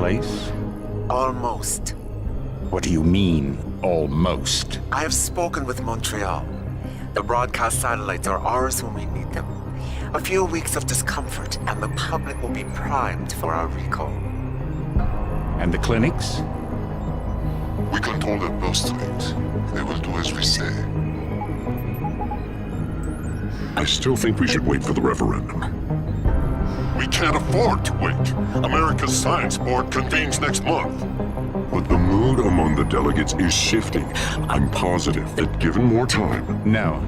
place? Almost. What do you mean, almost? I have spoken with Montreal. The broadcast satellites are ours when we need them. A few weeks of discomfort, and the public will be primed for our recall. And the clinics? We control their birth rate. They will do as we say. I still think we should wait for the referendum. We can't afford to wait. America's Science Board convenes next month. But the mood among the delegates is shifting. I'm positive that given more time... No.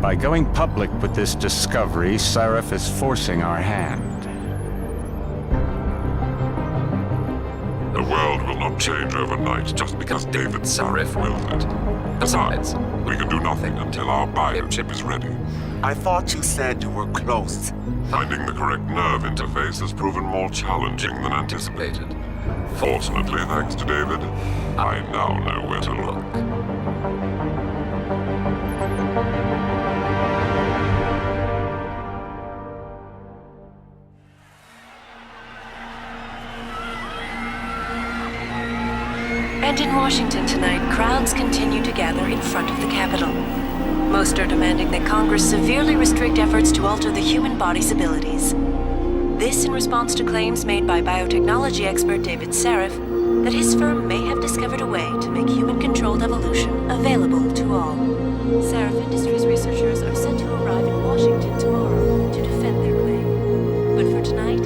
By going public with this discovery, Sarif is forcing our hand. The world will not change overnight just because David Sarif wills it. Besides, we can do nothing until our biochip is ready. I thought you said you were close. Finding the correct nerve interface has proven more challenging than anticipated. Fortunately, thanks to David, I now know where to look. And in Washington tonight, crowds continue to gather in front of the Capitol. Most are demanding that Congress severely restrict efforts to alter the human body's abilities. This in response to claims made by biotechnology expert David Sarif that his firm may have discovered a way to make human-controlled evolution available to all. Sarif Industries researchers are set to arrive in Washington tomorrow to defend their claim. But for tonight,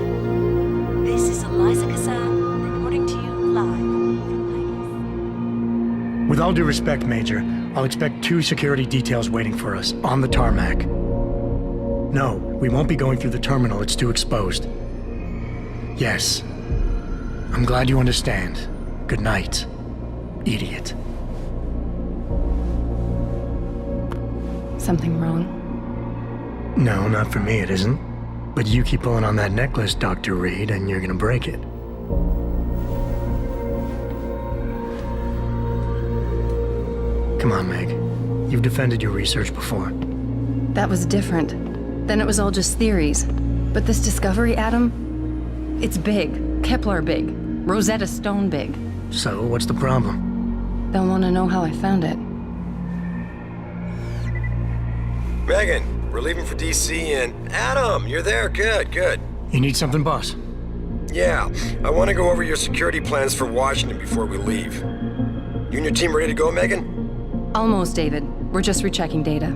this is Eliza Kassan reporting to you live from Vegas. With all due respect, Major, I'll expect 2 security details waiting for us on the tarmac. No, we won't be going through the terminal. It's too exposed. Yes. I'm glad you understand. Good night, idiot. Something wrong? No, not for me it isn't. But you keep pulling on that necklace, Dr. Reed, and you're gonna break it. Come on, Meg. You've defended your research before. That was different. Then it was all just theories. But this discovery, Adam, it's big. Kepler big. Rosetta Stone big. So, what's the problem? They'll want to know how I found it. Megan, we're leaving for DC and... Adam, you're there. Good, good. You need something, boss? Yeah, I want to go over your security plans for Washington before we leave. You and your team ready to go, Megan? Almost, David. We're just rechecking data.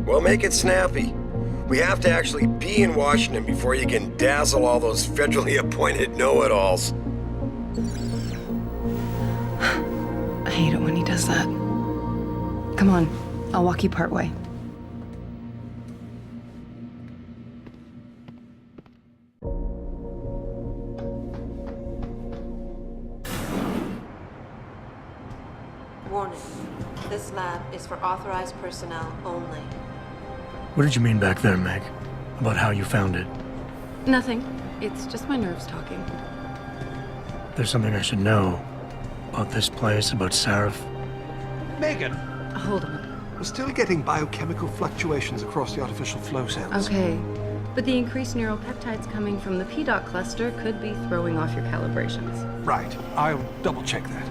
Well, make it snappy. We have to actually be in Washington before you can dazzle all those federally appointed know-it-alls. I hate it when he does that. Come on, I'll walk you part way. Warning. This lab is for authorized personnel only. What did you mean back there, Meg? About how you found it? Nothing. It's just my nerves talking. There's something I should know. About this place, about Sarif. Megan! Hold on. We're still getting biochemical fluctuations across the artificial flow cells. Okay. But the increased neuropeptides coming from the PDOT cluster could be throwing off your calibrations. Right. I'll double-check that.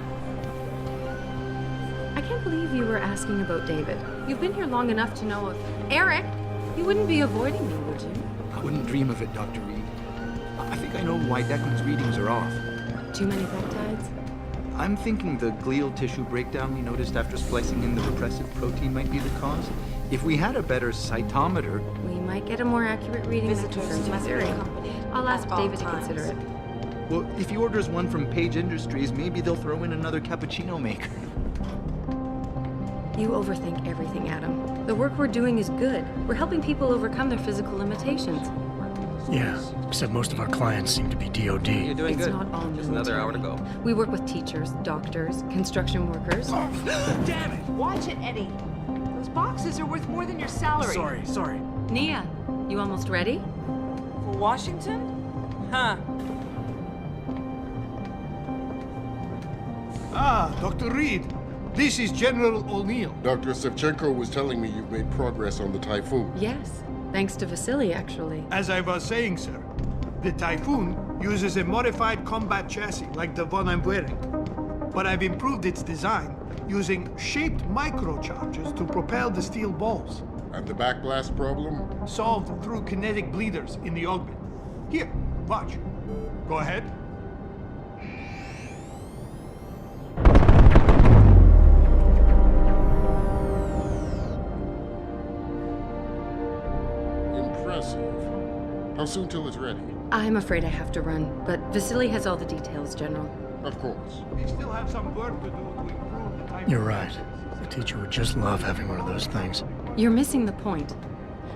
I can't believe you were asking about David. You've been here long enough to know if... Eric! You wouldn't be avoiding me, would you? I wouldn't dream of it, Dr. Reed. I think I know why Declan's readings are off. Too many peptides? I'm thinking the glial tissue breakdown we noticed after splicing in the repressive protein might be the cause. If we had a better cytometer... We might get a more accurate reading that confirms your theory. I'll ask David to consider it. Well, if he orders one from Page Industries, maybe they'll throw in another cappuccino maker. You overthink everything, Adam. The work we're doing is good. We're helping people overcome their physical limitations. Yeah, except most of our clients seem to be DOD. You're doing It's good. not all Just another hour to go. We work with teachers, doctors, construction workers. Damn it! Watch it, Eddie. Those boxes are worth more than your salary. Sorry. Nia, you almost ready? For Washington? Huh. Ah, Dr. Reed. This is General O'Neill. Dr. Sevchenko was telling me you've made progress on the Typhoon. Yes, thanks to Vasily, actually. As I was saying, sir, the Typhoon uses a modified combat chassis like the one I'm wearing. But I've improved its design using shaped microcharges to propel the steel balls. And the backblast problem? Solved through kinetic bleeders in the augment. Here, watch. Go ahead. Impressive. How soon till it's ready? I'm afraid I have to run, but Vasily has all the details, General. Of course. We still have some work to do to improve the type. You're right. The teacher would just love having one of those things. You're missing the point.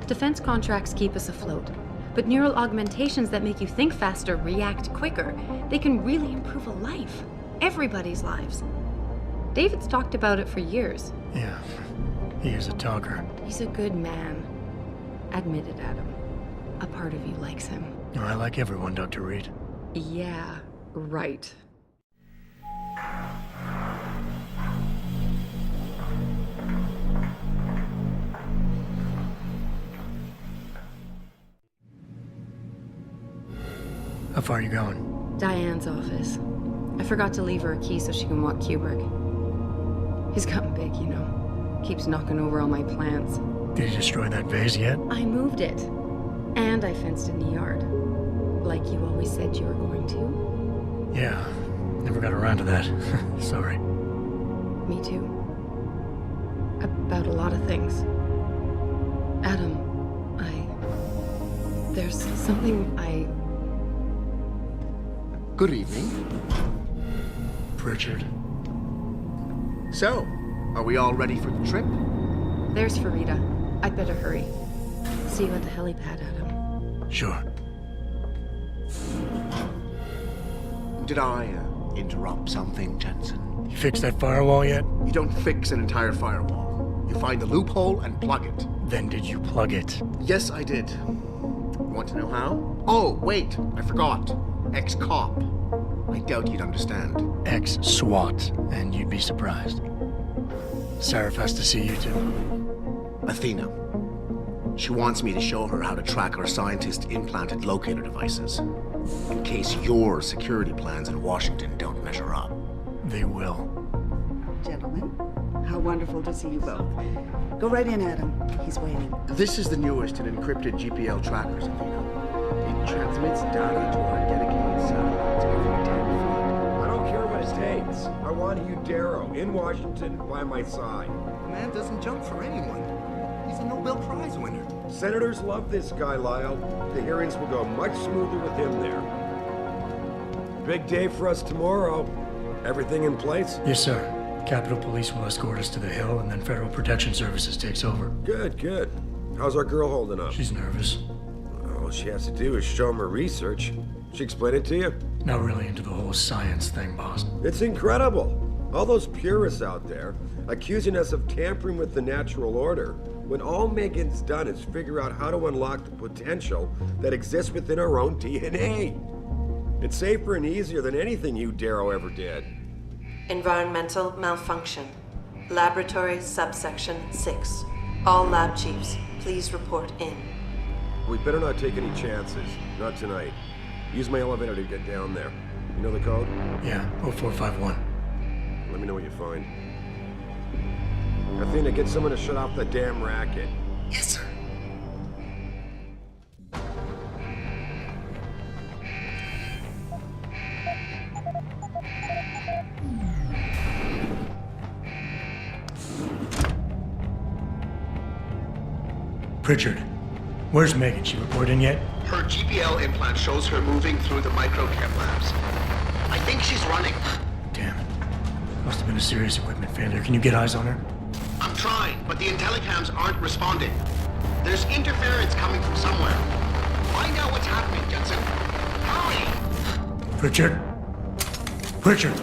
Defense contracts keep us afloat, but neural augmentations that make you think faster, react quicker, they can really improve a life. Everybody's lives. David's talked about it for years. Yeah, he is a talker. He's a good man. Admit it, Adam. A part of you likes him. I like everyone, Dr. Reed. Yeah, right. How far are you going? Diane's office. I forgot to leave her a key so she can walk Kubrick. He's gotten big, you know. Keeps knocking over all my plants. Did you destroy that vase yet? I moved it. And I fenced in the yard. Like you always said you were going to. Yeah, never got around to that. Sorry. Me too. About a lot of things. Adam, there's something I... Good evening. Pritchard. So, are we all ready for the trip? There's Farida. I'd better hurry. See you at the helipad, Adam. Sure. Did I interrupt something, Jensen? You fixed that firewall yet? You don't fix an entire firewall. You find the loophole and plug it. Then did you plug it? Yes, I did. You want to know how? Oh, wait, I forgot. Ex-cop. I doubt you'd understand. Ex-SWAT, and you'd be surprised. Sarif has to see you too. Athena. She wants me to show her how to track our scientist-implanted locator devices. In case your security plans in Washington don't measure up. They will. Gentlemen, how wonderful to see you both. Go right in, Adam. He's waiting. This is the newest in encrypted GPL trackers, Athena. It transmits data to our dedicated satellites every 10 feet. I don't care what it takes. I want Hugh Darrow in Washington by my side. The man doesn't jump for anyone. He's a Nobel Prize winner. Senators love this guy, Lyle. The hearings will go much smoother with him there. Big day for us tomorrow. Everything in place? Yes, sir. Capitol Police will escort us to the Hill, and then Federal Protection Services takes over. Good, good. How's our girl holding up? She's nervous. All she has to do is show him her research. She explain it to you? Not really into the whole science thing, boss. It's incredible. All those purists out there accusing us of tampering with the natural order, when all Megan's done is figure out how to unlock the potential that exists within our own DNA. It's safer and easier than anything Hugh Darrow ever did. Environmental malfunction. Laboratory subsection 6. All lab chiefs, please report in. We better not take any chances. Not tonight. Use my elevator to get down there. You know the code? Yeah, 0451. Let me know what you find. Athena, get someone to shut off the damn racket. Yes, sir. Pritchard, where's Megan? She report in yet? Her GPL implant shows her moving through the microchem labs. I think she's running. Damn it. Must have been a serious equipment failure. Can you get eyes on her? I'm trying, but the intellicams aren't responding. There's interference coming from somewhere. Find out what's happening, Jensen. Hurry! Pritchard? Pritchard!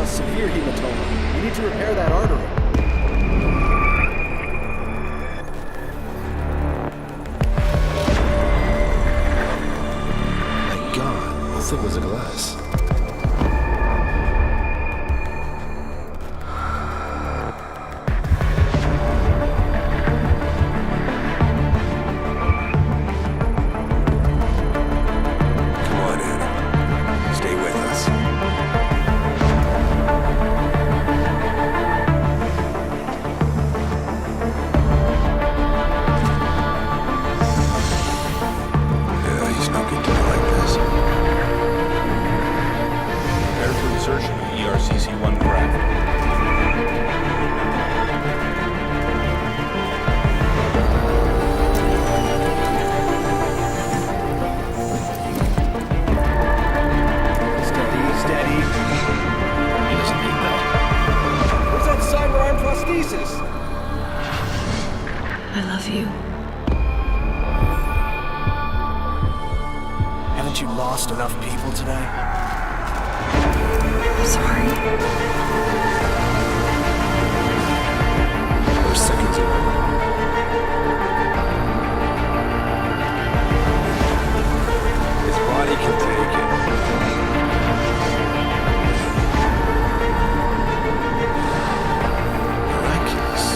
has severe hematoma. We need to repair that artery. My God, how thick was the glass? I love you. Haven't you lost enough people today? I'm sorry. There's seconds away. His body can take it. Miraculous.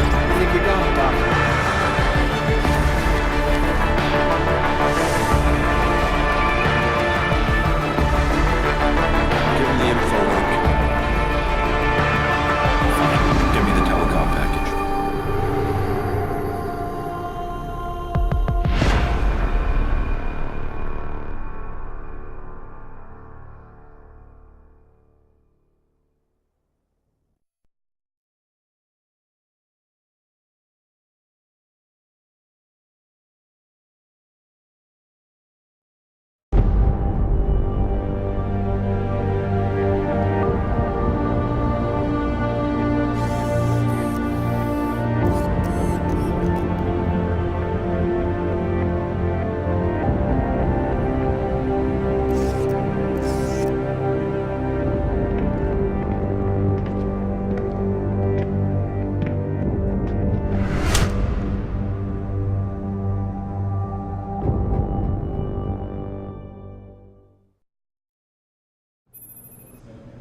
I think we got it, Doctor. Give him the info link. Fine. Give me the telecom package.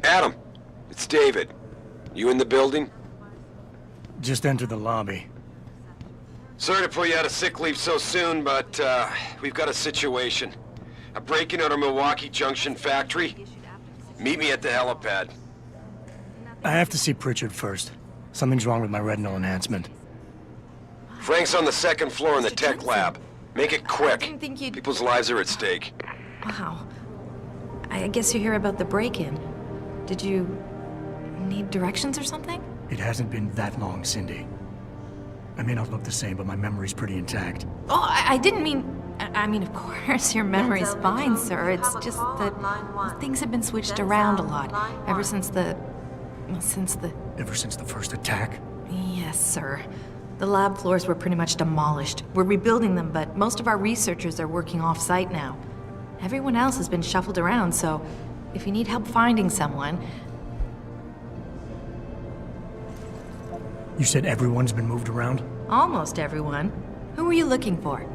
Adam, it's David. You in the building? Just entered the lobby. Sorry to put you out of sick leave so soon, but we've got a situation. A break-in at our Milwaukee Junction factory. Meet me at the helipad. I have to see Pritchard first. Something's wrong with my retinal enhancement. Frank's on the second floor in the tech lab. Make it quick. I didn't think you'd... People's lives are at stake. Wow. I guess you hear about the break-in. Did you need directions or something? It hasn't been that long, Cindy. I may not look the same, but my memory's pretty intact. Oh, I didn't mean... I mean, of course, your memory's fine, sir. It's just that things have been switched around a lot ever since the... Ever since the first attack? Yes, sir. The lab floors were pretty much demolished. We're rebuilding them, but most of our researchers are working off-site now. Everyone else has been shuffled around, so if you need help finding someone... You said everyone's been moved around? Almost everyone. Who are you looking for?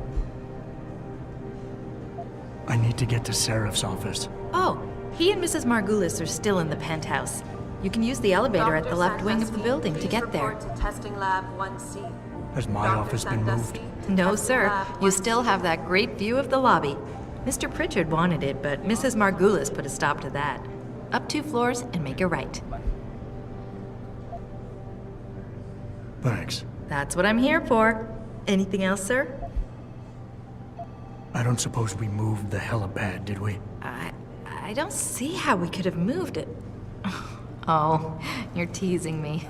I need to get to Seraph's office. Oh, he and Mrs. Margulis are still in the penthouse. You can use the elevator at the left wing of the building to get there. Testing lab 1C. Has my office been moved? No, sir. You still have that great view of the lobby. Mr. Pritchard wanted it, but Mrs. Margulis put a stop to that. Up 2 floors and make a right. Thanks. That's what I'm here for. Anything else, sir? I don't suppose we moved the helipad, did we? I don't see how we could have moved it. Oh, you're teasing me.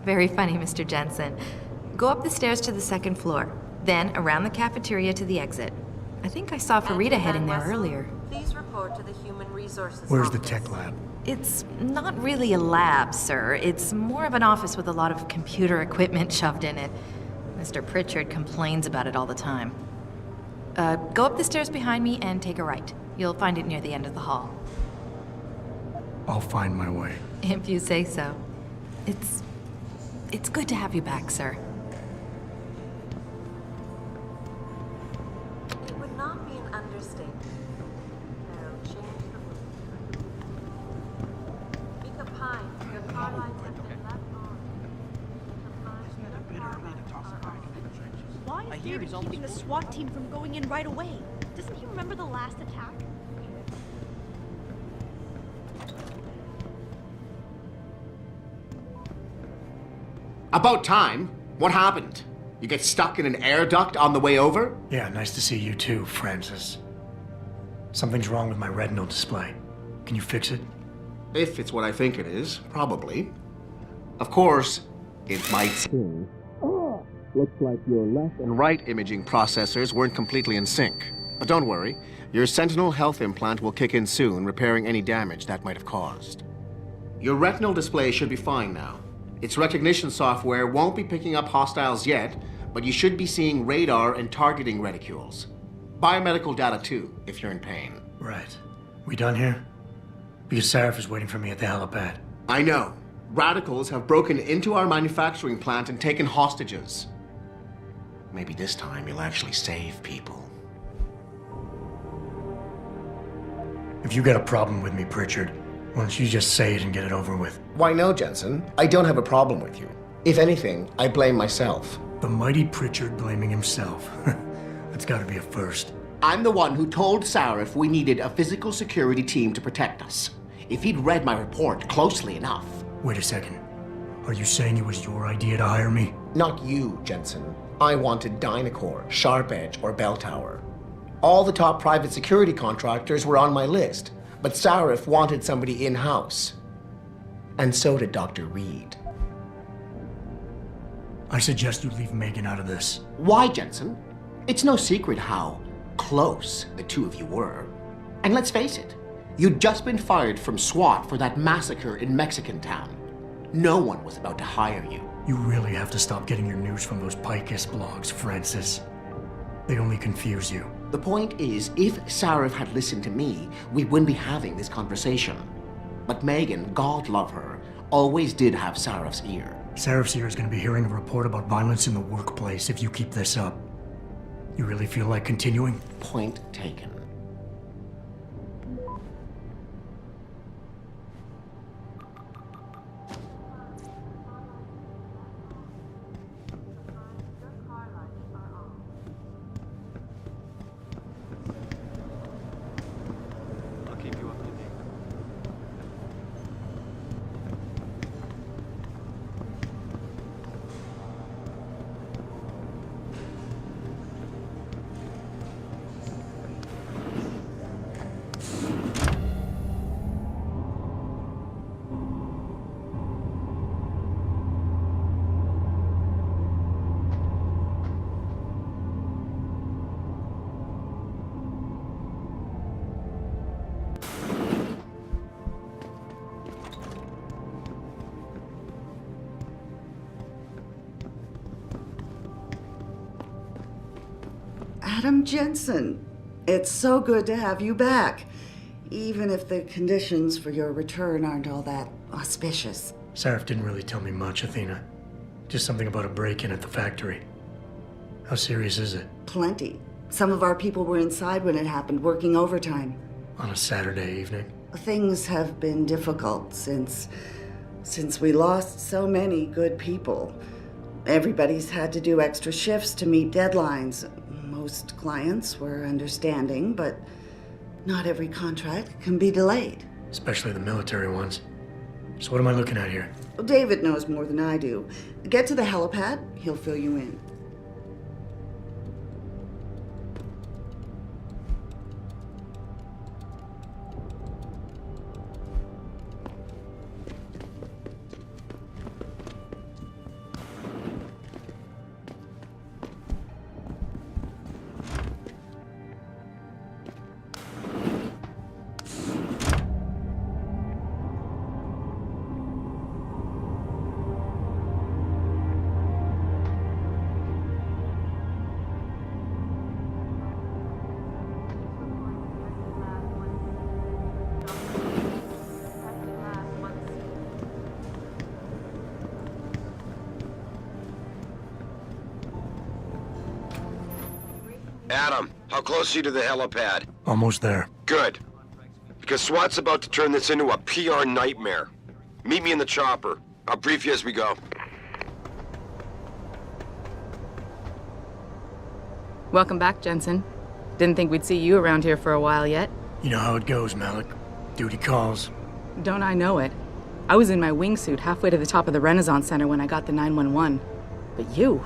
Very funny, Mr. Jensen. Go up the stairs to the second floor, then around the cafeteria to the exit. I think I saw Farida heading there earlier. Please report to the Human Resources Where's the office. tech lab? It's not really a lab, sir. It's more of an office with a lot of computer equipment shoved in it. Mr. Pritchard complains about it all the time. Go up the stairs behind me and take a right. You'll find it near the end of the hall. I'll find my way. If you say so. It's good to have you back, sir. It would not be an understatement. Pharaoh changed the world. Mika Pine, your car lights have been left on. Why is David keeping the SWAT team from going in right away? Doesn't he remember the last attack? About time. What happened? You get stuck in an air duct on the way over? Yeah, nice to see you too, Francis. Something's wrong with my retinal display. Can you fix it? If it's what I think it is, probably. Of course, it might seem. Looks like your left and right imaging processors weren't completely in sync. But don't worry, your Sentinel health implant will kick in soon, repairing any damage that might have caused. Your retinal display should be fine now. Its recognition software won't be picking up hostiles yet, but you should be seeing radar and targeting reticules. Biomedical data too, if you're in pain. Right. We done here? Because Sarif is waiting for me at the helipad. I know. Radicals have broken into our manufacturing plant and taken hostages. Maybe this time you'll actually save people. If you got a problem with me, Pritchard, why don't you just say it and get it over with? Why no, Jensen? I don't have a problem with you. If anything, I blame myself. The mighty Pritchard blaming himself. That's gotta be a first. I'm the one who told Sarif we needed a physical security team to protect us. If he'd read my report closely enough. Wait a second. Are you saying it was your idea to hire me? Not you, Jensen. I wanted Dynacore, Sharp Edge, or Bell Tower. All the top private security contractors were on my list, but Sarif wanted somebody in-house. And so did Dr. Reed. I suggest you leave Megan out of this. Why, Jensen? It's no secret how close the two of you were. And let's face it, you'd just been fired from SWAT for that massacre in Mexican Town. No one was about to hire you. You really have to stop getting your news from those Picus blogs, Francis. They only confuse you. The point is, if Sarif had listened to me, we wouldn't be having this conversation. But Megan, God love her, always did have Sarif's ear. Sarif's ear is going to be hearing a report about violence in the workplace if you keep this up. You really feel like continuing? Point taken. Adam Jensen, it's so good to have you back, even if the conditions for your return aren't all that auspicious. Sarif didn't really tell me much, Athena. Just something about a break-in at the factory. How serious is it? Plenty. Some of our people were inside when it happened, working overtime. On a Saturday evening? Things have been difficult since we lost so many good people. Everybody's had to do extra shifts to meet deadlines. Most clients were understanding, but not every contract can be delayed. Especially the military ones. So what am I looking at here? Well, David knows more than I do. Get to the helipad, he'll fill you in. Adam, how close are you to the helipad? Almost there. Good. Because SWAT's about to turn this into a PR nightmare. Meet me in the chopper. I'll brief you as we go. Welcome back, Jensen. Didn't think we'd see you around here for a while yet. You know how it goes, Malik. Duty calls. Don't I know it? I was in my wingsuit halfway to the top of the Renaissance Center when I got the 911. But you...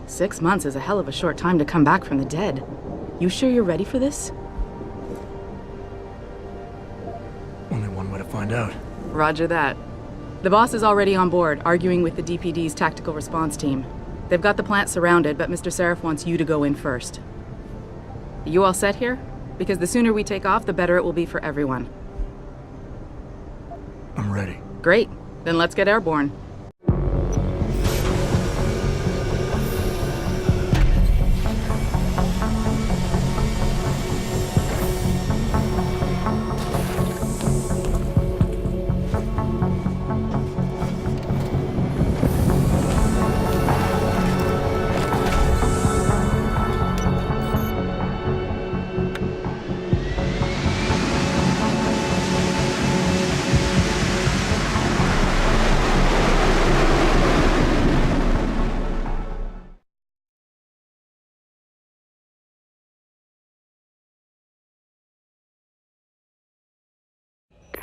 6 months is a hell of a short time to come back from the dead. You sure you're ready for this? Only one way to find out. Roger that. The boss is already on board, arguing with the DPD's tactical response team. They've got the plant surrounded, but Mr. Sarif wants you to go in first. You all set here? Because the sooner we take off, the better it will be for everyone. I'm ready. Great. Then let's get airborne.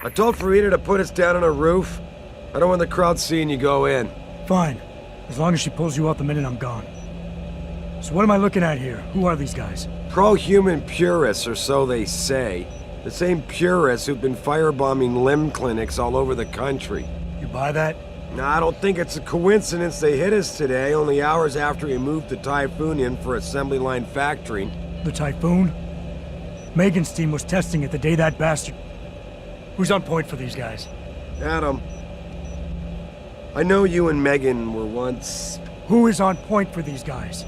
I told Farida to put us down on a roof. I don't want the crowd seeing you go in. Fine. As long as she pulls you out the minute I'm gone. So what am I looking at here? Who are these guys? Pro-human purists, or so they say. The same purists who've been firebombing limb clinics all over the country. You buy that? Nah, I don't think it's a coincidence they hit us today, only hours after we moved the Typhoon in for assembly line factory. The Typhoon? Megan's team was testing it the day that bastard... Who's on point for these guys? Adam. I know you and Megan were once... Who is on point for these guys?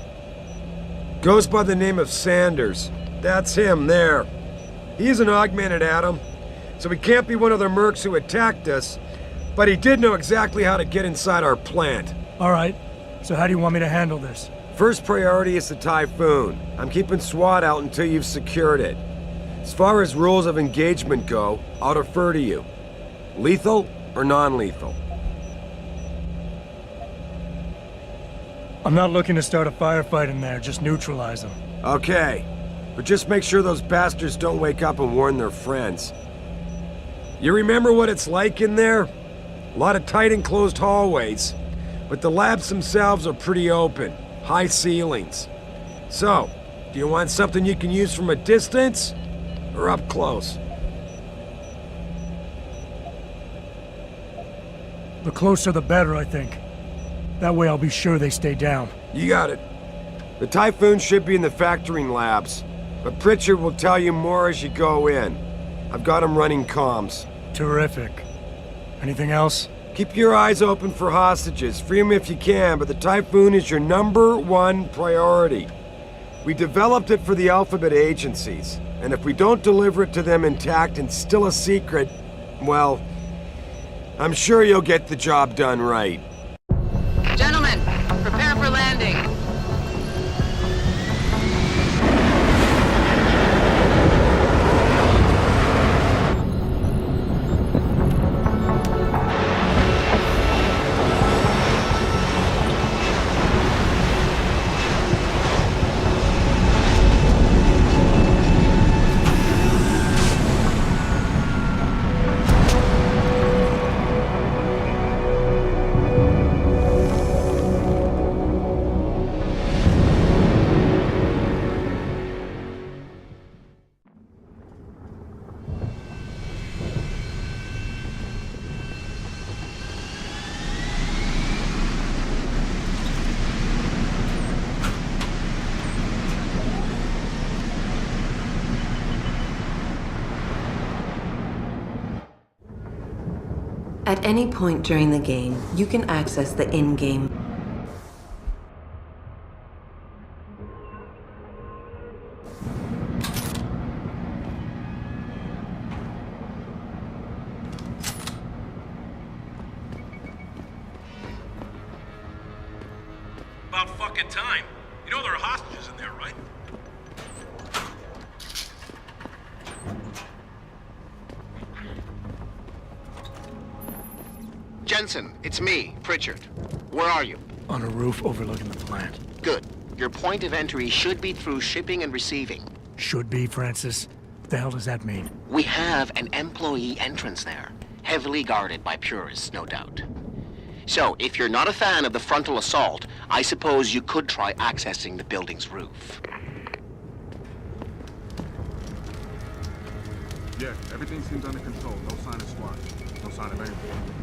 Goes by the name of Sanders. That's him, there. He's an augmented Adam, so he can't be one of the mercs who attacked us, but he did know exactly how to get inside our plant. Alright, so how do you want me to handle this? First priority is the Typhoon. I'm keeping SWAT out until you've secured it. As far as rules of engagement go, I'll defer to you. Lethal or non-lethal? I'm not looking to start a firefight in there, just neutralize them. Okay, but just make sure those bastards don't wake up and warn their friends. You remember what it's like in there? A lot of tight enclosed hallways, but the labs themselves are pretty open, high ceilings. So, do you want something you can use from a distance? Or up close? The closer the better, I think. That way I'll be sure they stay down. You got it. The Typhoon should be in the factoring labs, but Pritchard will tell you more as you go in. I've got him running comms. Terrific. Anything else? Keep your eyes open for hostages. Free them if you can, but the Typhoon is your #1 priority. We developed it for the Alphabet agencies. And if we don't deliver it to them intact and still a secret, well, I'm sure you'll get the job done right. Gentlemen, prepare for landing. At any point during the game, you can access the in-game About fucking time. You know there are hostages in there, right? Jensen, it's me, Pritchard. Where are you? On a roof overlooking the plant. Good. Your point of entry should be through shipping and receiving. Should be, Francis. The hell does that mean? We have an employee entrance there, heavily guarded by purists, no doubt. So, if you're not a fan of the frontal assault, I suppose you could try accessing the building's roof. Yeah, everything seems under control. No sign of squad. No sign of anyone.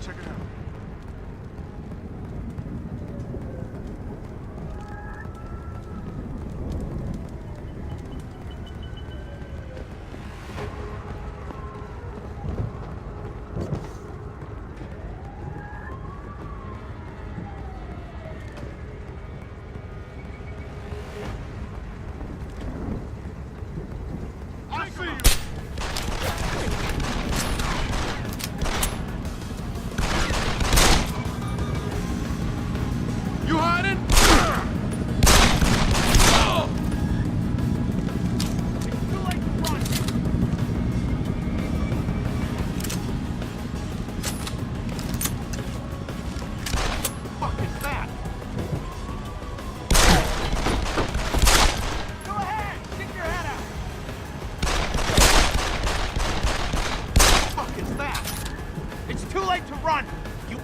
Check it out. I see you! You hiding? It's too late to run. Fuck is that? Go ahead, stick your head out. Fuck is that? It's too late to run. You.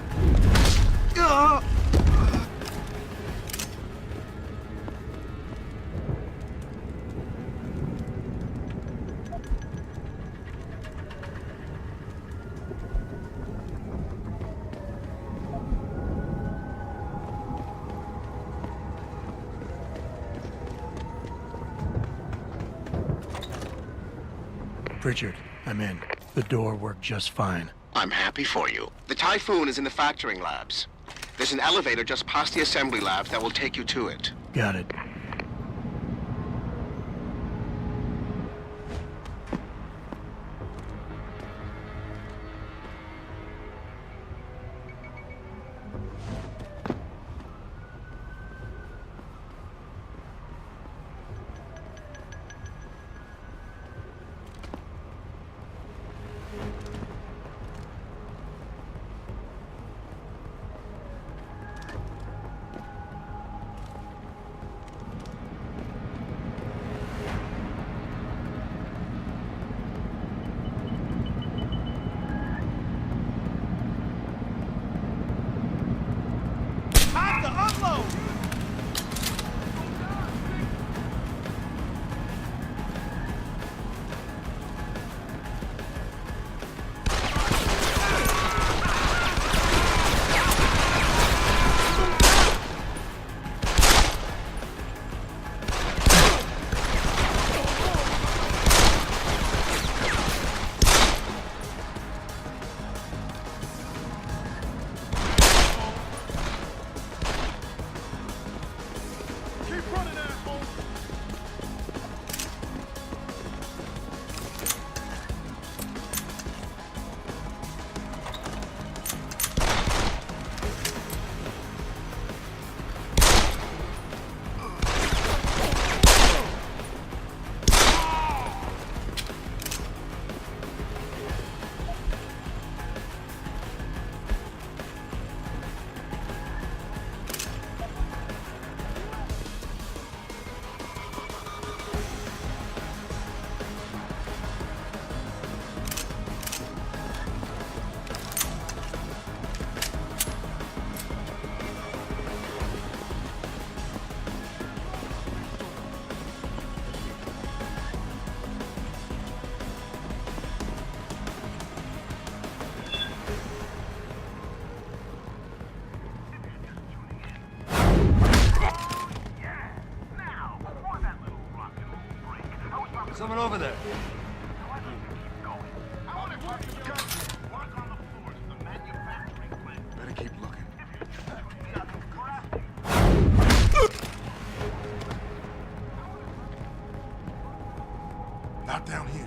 Pritchard, I'm in. The door worked just fine. I'm happy for you. The Typhoon is in the factoring labs. There's an elevator just past the assembly labs that will take you to it. Got it. Time to unload! over there. Better keep looking. Not down here.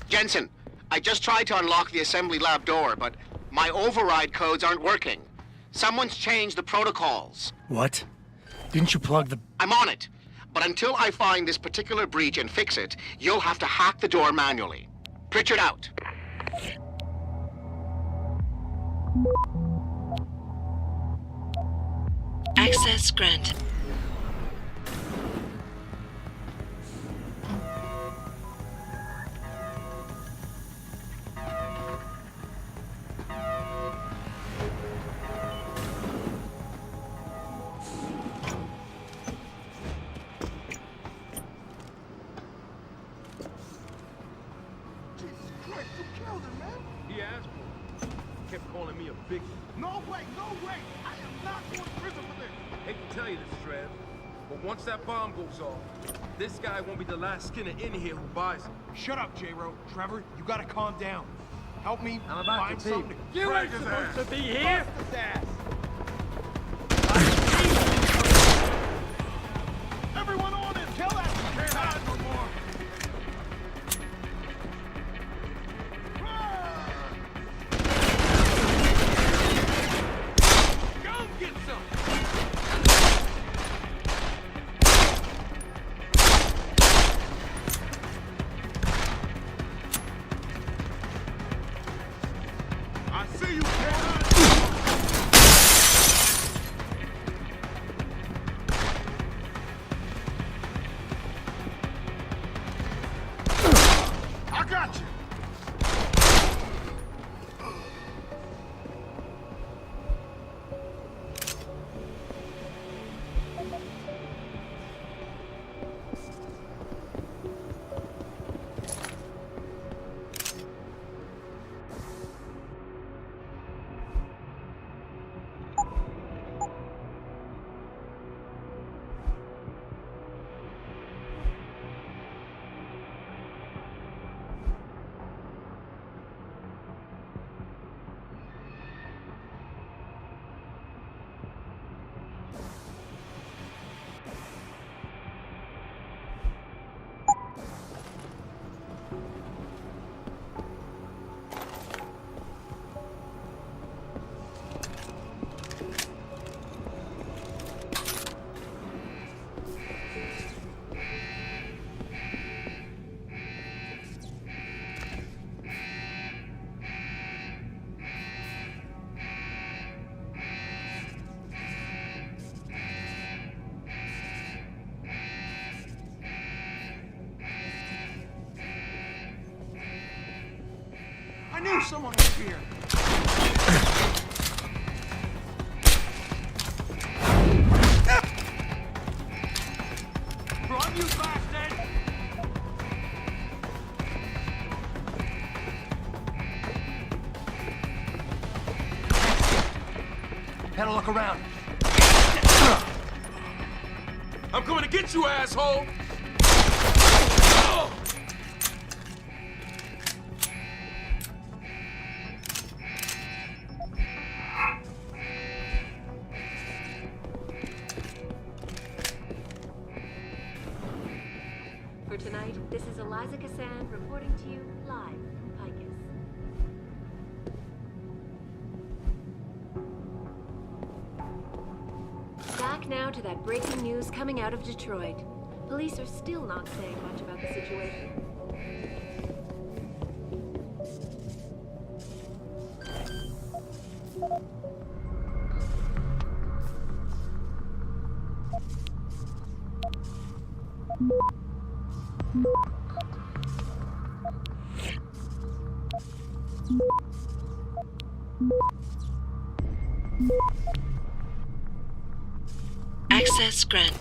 Jensen, I just tried to unlock the assembly lab door, but my override codes aren't working. Someone's changed the protocols. What? Didn't you plug the... I'm on it. But until I find this particular breach and fix it, you'll have to hack the door manually. Pritchard out. Access granted. He asked for it. Kept calling me a big... No way, no way! I am not going to prison for this! Hate to tell you this, Trev, but once that bomb goes off, this guy won't be the last skinner in here who buys it. Shut up, J-Ro. Trevor, you gotta calm down. Help me find something to... You ain't supposed to be here! Bust his ass! Everyone on it! Tell that you can't hide no more! Go get some! I see you, Kevin! I got you! I knew someone was here. Run, you bastard! Had a look around. I'm coming to get you, asshole! Oh! For tonight, this is Eliza Cassan reporting to you live from Picus. Back now to that breaking news coming out of Detroit. Police are still not saying much about the situation. Access granted.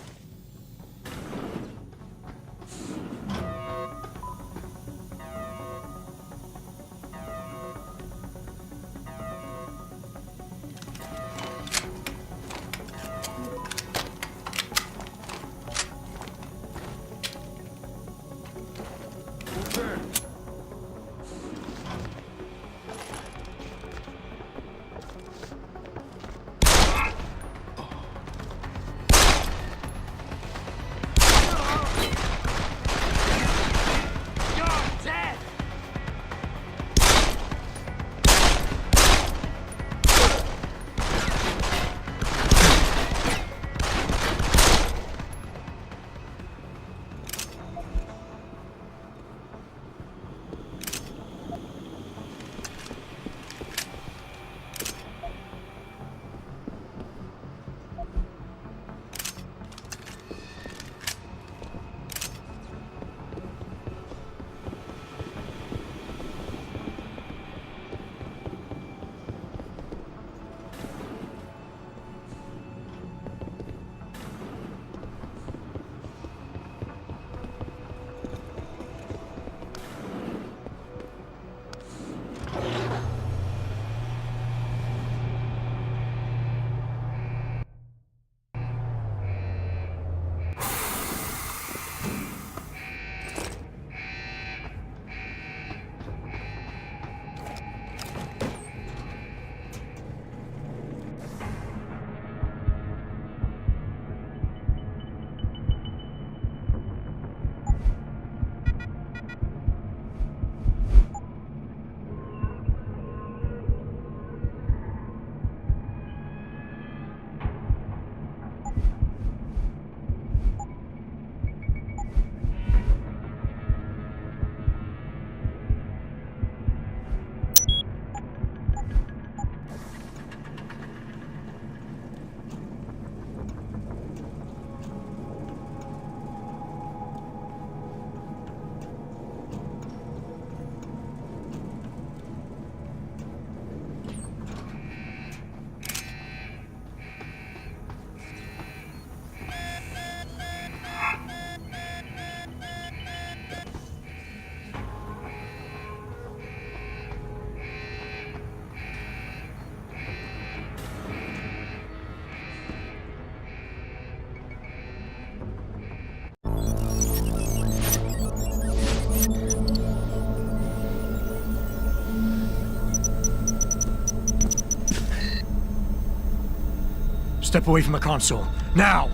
Step away from the console. Now!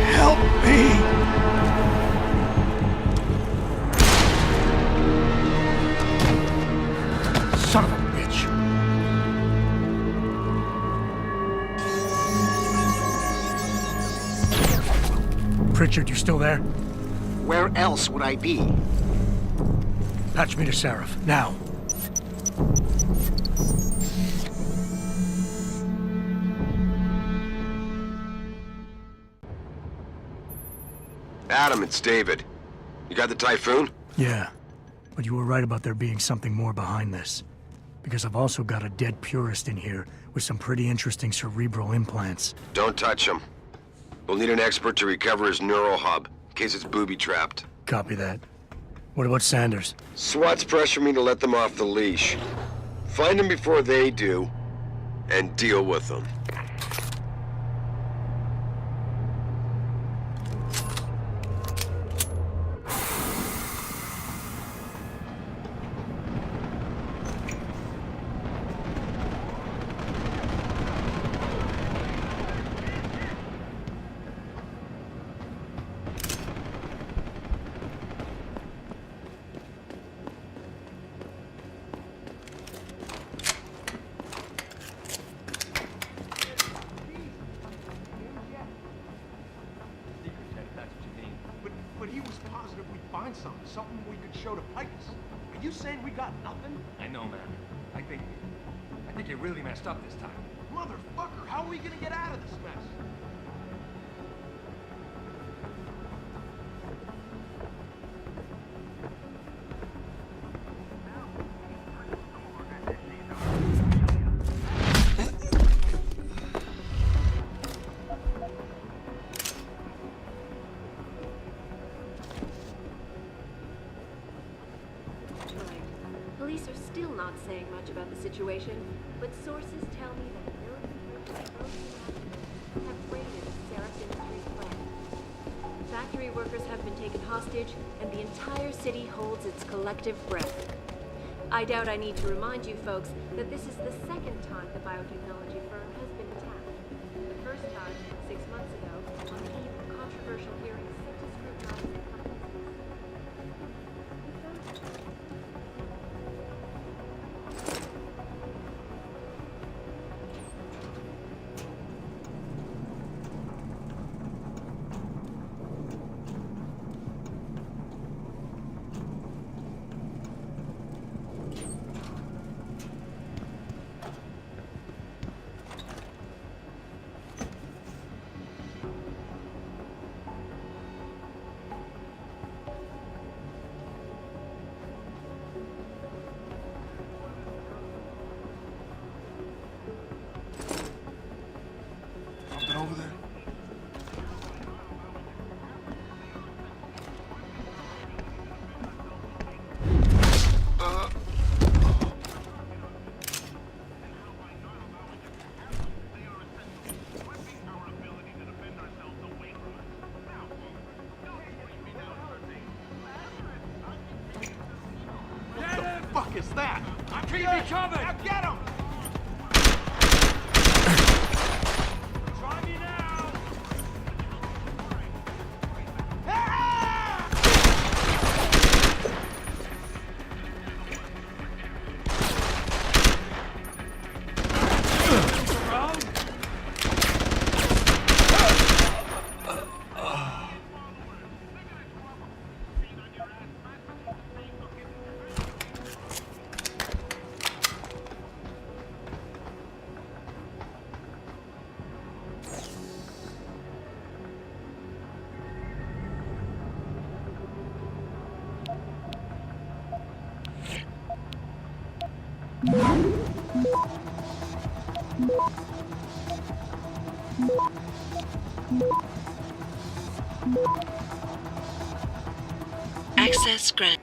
Help me! Son of a bitch! Pritchard, you still there? Where else would I be? Patch me to Seraph, now. Adam, it's David. You got the Typhoon? Yeah, but you were right about there being something more behind this. Because I've also got a dead purist in here with some pretty interesting cerebral implants. Don't touch him. We'll need an expert to recover his neural hub, in case it's booby-trapped. Copy that. What about Sanders? SWAT's pressure me to let them off the leash. Find them before they do, and deal with them. find something we could show to Pipes. Are you saying we got nothing? I know, man. I think you really messed up this time. Motherfucker, how are we gonna get out of this mess? Police are still not saying much about the situation, but sources tell me that militant groups have raided a Seraph Industries plant. Factory workers have been taken hostage, and the entire city holds its collective breath. I doubt I need to remind you folks that this is the second time the biotechnology firm has been attacked. The first time, 6 months ago, on the eve of controversial hearings set to scrutinize the company's Over there. What the fuck is that? I'm keeping me covered! Now get him! Try me now! Access granted.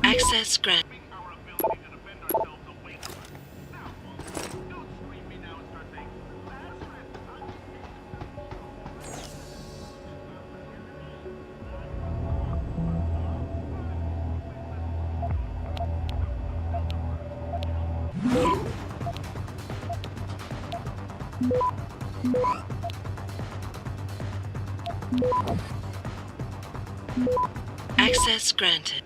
Access granted. Access granted.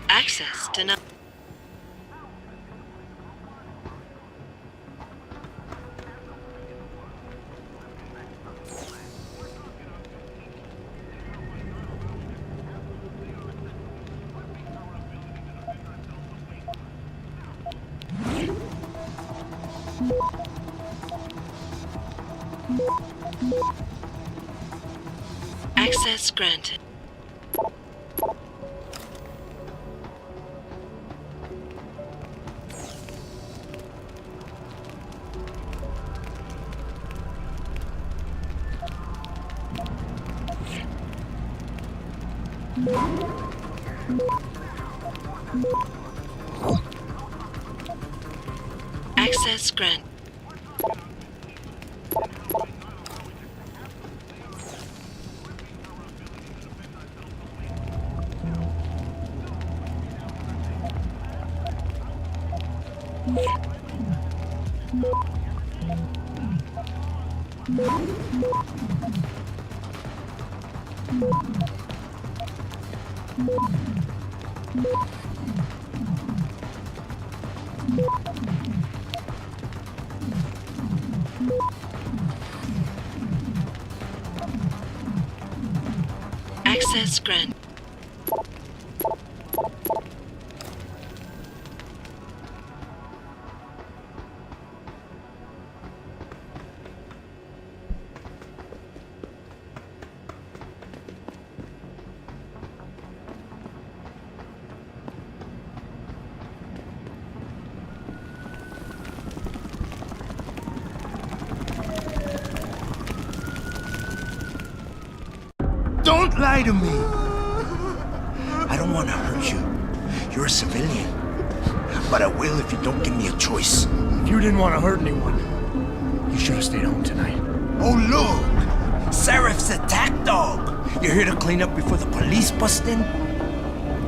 Access denied. Access granted. Access grant. Access grant. Don't lie to me! I don't want to hurt you. You're a civilian. But I will if you don't give me a choice. If you didn't want to hurt anyone, you should have stayed home tonight. Oh, look! Seraph's attack dog! You're here to clean up before the police bust in?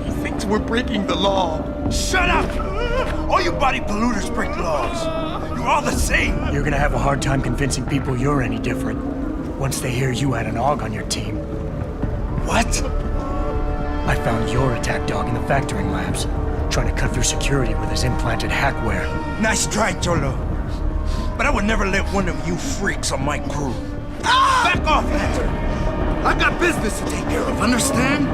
He thinks we're breaking the law. Shut up! All you body polluters break laws. You're all the same. You're gonna have a hard time convincing people you're any different once they hear you had an AUG on your team. What? I found your attack dog in the factoring labs, trying to cut through security with his implanted hackware. Nice try, Cholo. But I would never let one of you freaks on my crew. Ah! Back off, Hunter! I got business to take care of, understand?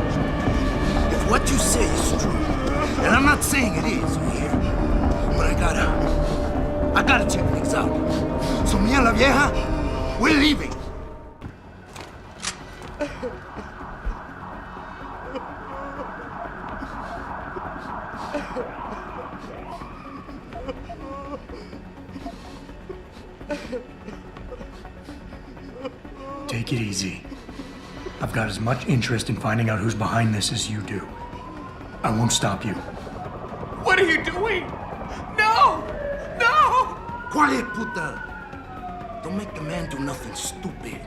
If what you say is true, and I'm not saying it is here, but I gotta check things out. So me and la vieja, we're leaving. Take it easy. I've got as much interest in finding out who's behind this as you do. I won't stop you. What are you doing? No! No! Quiet, puta! Don't make the man do nothing stupid.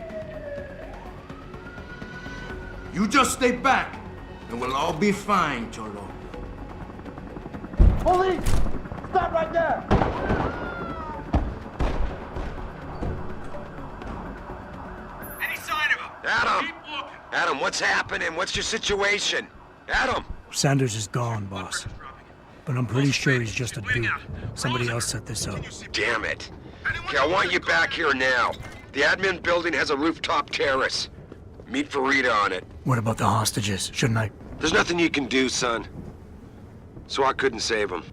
You just stay back, and we'll all be fine, Cholo. Police! Stop right there! Any sign of him? Adam! Keep looking. Adam, what's happening? What's your situation? Adam! Sanders is gone, boss. But I'm pretty sure he's just a dude. Somebody else set this up. Damn it. Okay, I want you back here now. The admin building has a rooftop terrace. Meet Farida on it. What about the hostages? Shouldn't I? There's nothing you can do, son. So I couldn't save them.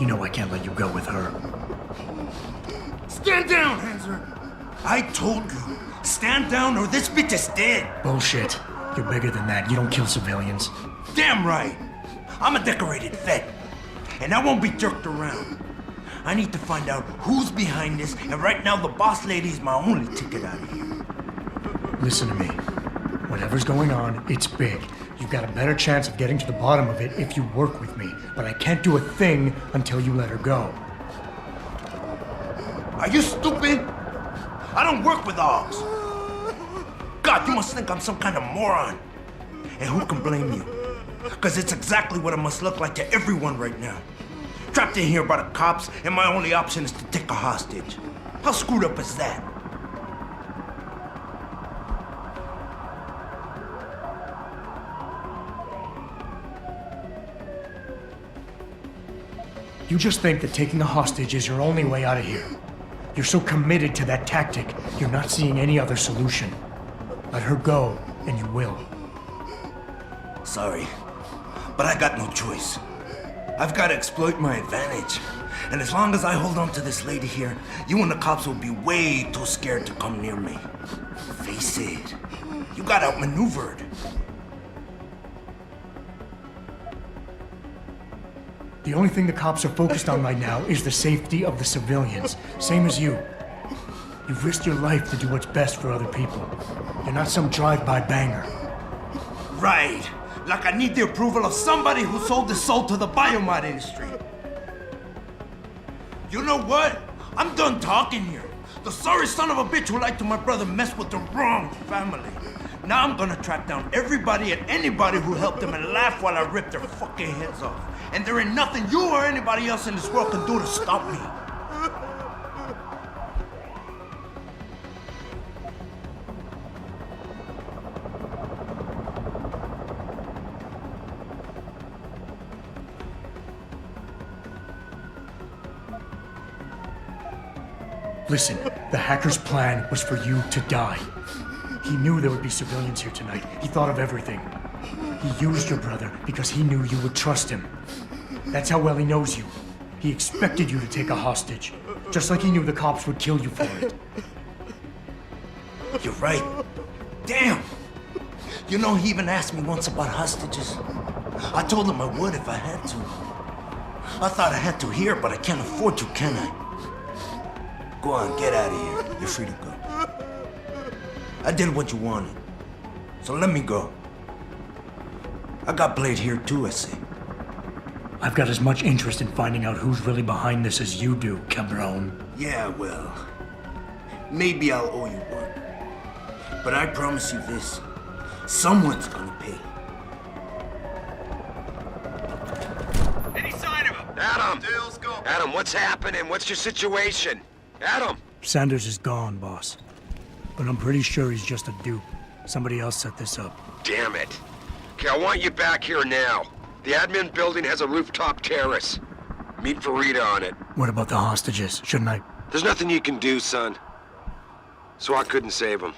You know I can't let you go with her. Stand down, Hanser! I told you, stand down or this bitch is dead! Bullshit. You're bigger than that. You don't kill civilians. Damn right! I'm a decorated vet, and I won't be jerked around. I need to find out who's behind this, and right now the boss lady's my only ticket out of here. Listen to me. Whatever's going on, it's big. You've got a better chance of getting to the bottom of it if you work with me. But I can't do a thing until you let her go. Are you stupid? I don't work with dogs. God, you must think I'm some kind of moron. And who can blame you? Because it's exactly what it must look like to everyone right now. Trapped in here by the cops, and my only option is to take a hostage. How screwed up is that? You just think that taking a hostage is your only way out of here. You're so committed to that tactic, you're not seeing any other solution. Let her go, and you will. Sorry, but I got no choice. I've got to exploit my advantage. And as long as I hold on to this lady here, you and the cops will be way too scared to come near me. Face it, you got outmaneuvered. The only thing the cops are focused on right now is the safety of the civilians, same as you. You've risked your life to do what's best for other people. You're not some drive-by banger. Right, like I need the approval of somebody who sold his soul to the biomod industry. You know what? I'm done talking here. The sorry son of a bitch who lied to my brother messed with the wrong family. Now I'm gonna track down everybody and anybody who helped them and laugh while I rip their fucking heads off. And there ain't nothing you or anybody else in this world can do to stop me. Listen, the hacker's plan was for you to die. He knew there would be civilians here tonight. He thought of everything. He used your brother because he knew you would trust him. That's how well he knows you. He expected you to take a hostage, just like he knew the cops would kill you for it. You're right. Damn! You know, he even asked me once about hostages. I told him I would if I had to. I thought I had to here, but I can't afford to, can I? Go on, get out of here. You're free to go. I did what you wanted, so let me go. I got Blade here too, I see. I've got as much interest in finding out who's really behind this as you do, Cabron. Yeah, well, maybe I'll owe you one. But I promise you this, someone's gonna pay. Any sign of him? Adam! Adam, what's happening? What's your situation? Adam! Sanders is gone, boss. But I'm pretty sure he's just a dupe. Somebody else set this up. Damn it. Okay, I want you back here now. The admin building has a rooftop terrace. Meet Farida on it. What about the hostages? Shouldn't I? There's nothing you can do, son. So I couldn't save them.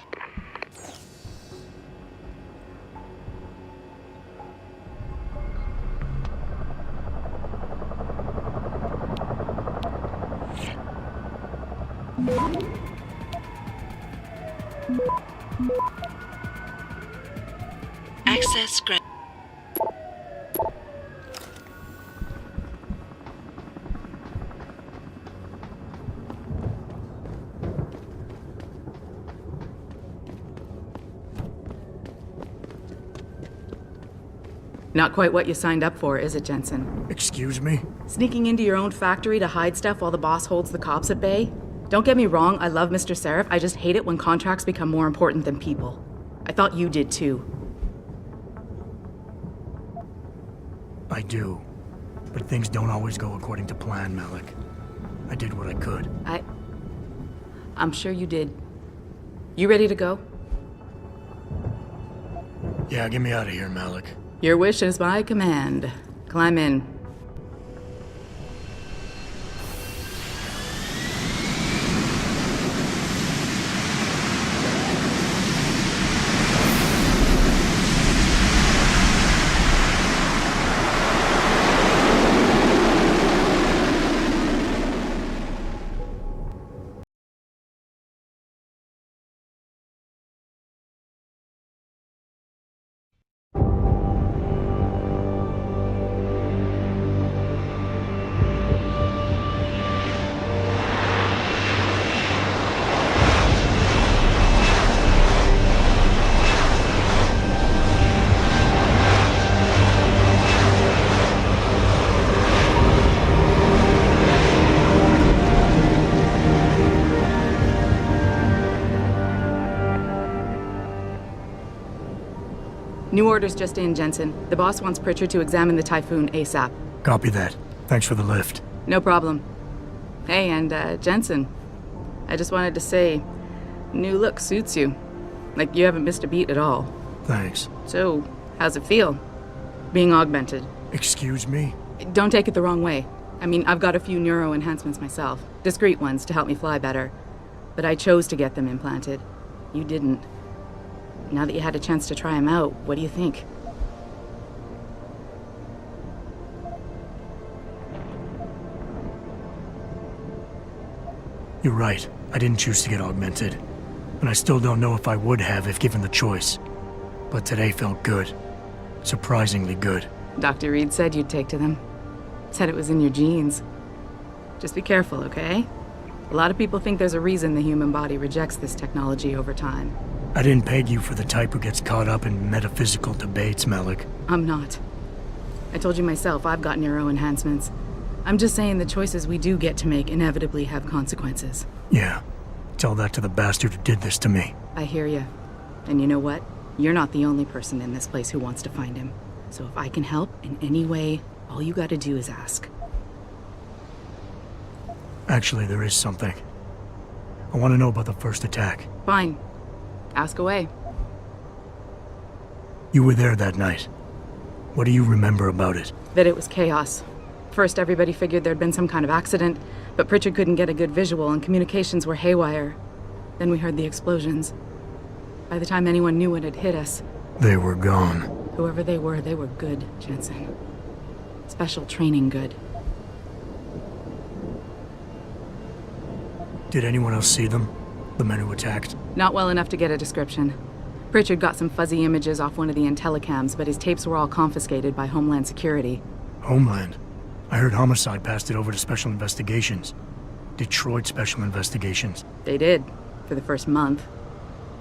Access granted. Not quite what you signed up for, is it, Jensen? Excuse me? Sneaking into your own factory to hide stuff while the boss holds the cops at bay? Don't get me wrong, I love Mr. Seraph. I just hate it when contracts become more important than people. I thought you did too. I do. But things don't always go according to plan, Malik. I did what I could. I'm sure you did. You ready to go? Yeah, get me out of here, Malik. Your wish is my command. Climb in. New orders just in, Jensen. The boss wants Pritchard to examine the Typhoon ASAP. Copy that. Thanks for the lift. No problem. Hey, and Jensen, I just wanted to say, new look suits you. Like you haven't missed a beat at all. Thanks. So, how's it feel? Being augmented. Excuse me? Don't take it the wrong way. I mean, I've got a few neuro enhancements myself. Discreet ones to help me fly better. But I chose to get them implanted. You didn't. Now that you had a chance to try them out, what do you think? You're right. I didn't choose to get augmented. And I still don't know if I would have if given the choice. But today felt good. Surprisingly good. Dr. Reed said you'd take to them. Said it was in your genes. Just be careful, okay? A lot of people think there's a reason the human body rejects this technology over time. I didn't peg you for the type who gets caught up in metaphysical debates, Malik. I'm not. I told you myself I've got neuro enhancements. I'm just saying the choices we do get to make inevitably have consequences. Yeah. Tell that to the bastard who did this to me. I hear you. And you know what? You're not the only person in this place who wants to find him. So if I can help in any way, all you gotta do is ask. Actually, there is something. I want to know about the first attack. Fine. Ask away. You were there that night. What do you remember about it? That it was chaos. First, everybody figured there'd been some kind of accident, but Pritchard couldn't get a good visual and communications were haywire. Then we heard the explosions. By the time anyone knew what had hit us... They were gone. Whoever they were good, Jensen. Special training good. Did anyone else see them? The men who attacked? Not well enough to get a description. Pritchard got some fuzzy images off one of the intellicams, but his tapes were all confiscated by Homeland Security. Homeland? I heard Homicide passed it over to Special Investigations. Detroit Special Investigations. They did, for the first month.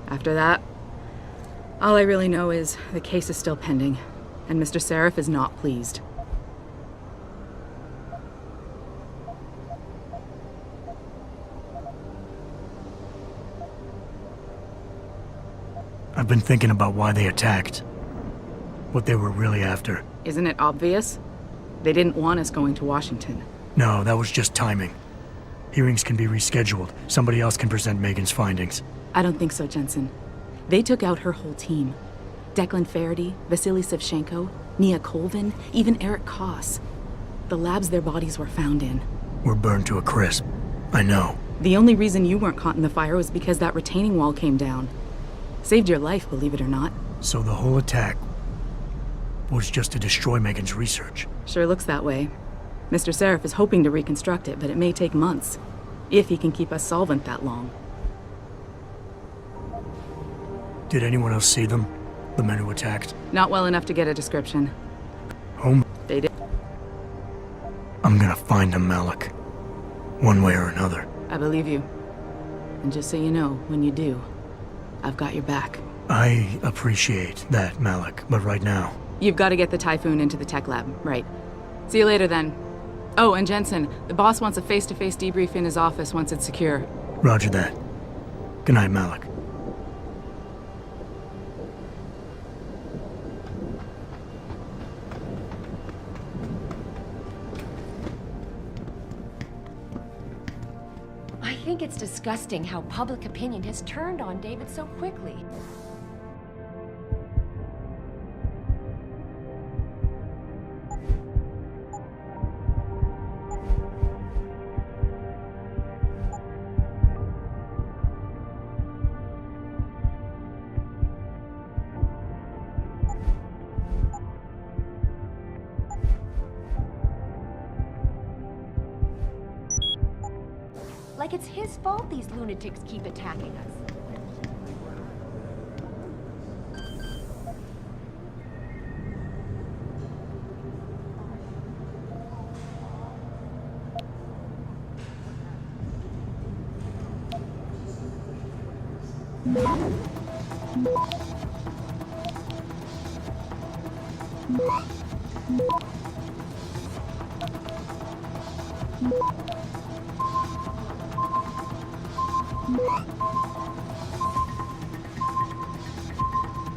After that, all I really know is the case is still pending, and Mr. Seraph is not pleased. I've been thinking about why they attacked. What they were really after. Isn't it obvious? They didn't want us going to Washington. No, that was just timing. Hearings can be rescheduled. Somebody else can present Megan's findings. I don't think so, Jensen. They took out her whole team. Declan Faraday, Vasily Savchenko, Nia Colvin, even Eric Koss. The labs their bodies were found in. Were burned to a crisp. I know. The only reason you weren't caught in the fire was because that retaining wall came down. Saved your life, believe it or not. So the whole attack was just to destroy Megan's research. Sure looks that way. Mr. Seraph is hoping to reconstruct it, but it may take months. If he can keep us solvent that long. Did anyone else see them? The men who attacked? Not well enough to get a description. They did. I'm gonna find them, Malik. One way or another. I believe you. And just so you know, when you do, I've got your back. I appreciate that, Malik, but right now... You've got to get the Typhoon into the tech lab, right. See you later, then. Oh, and Jensen, the boss wants a face-to-face debrief in his office once it's secure. Roger that. Good night, Malik. I think it's disgusting how public opinion has turned on David so quickly. Like it's his fault these lunatics keep attacking us.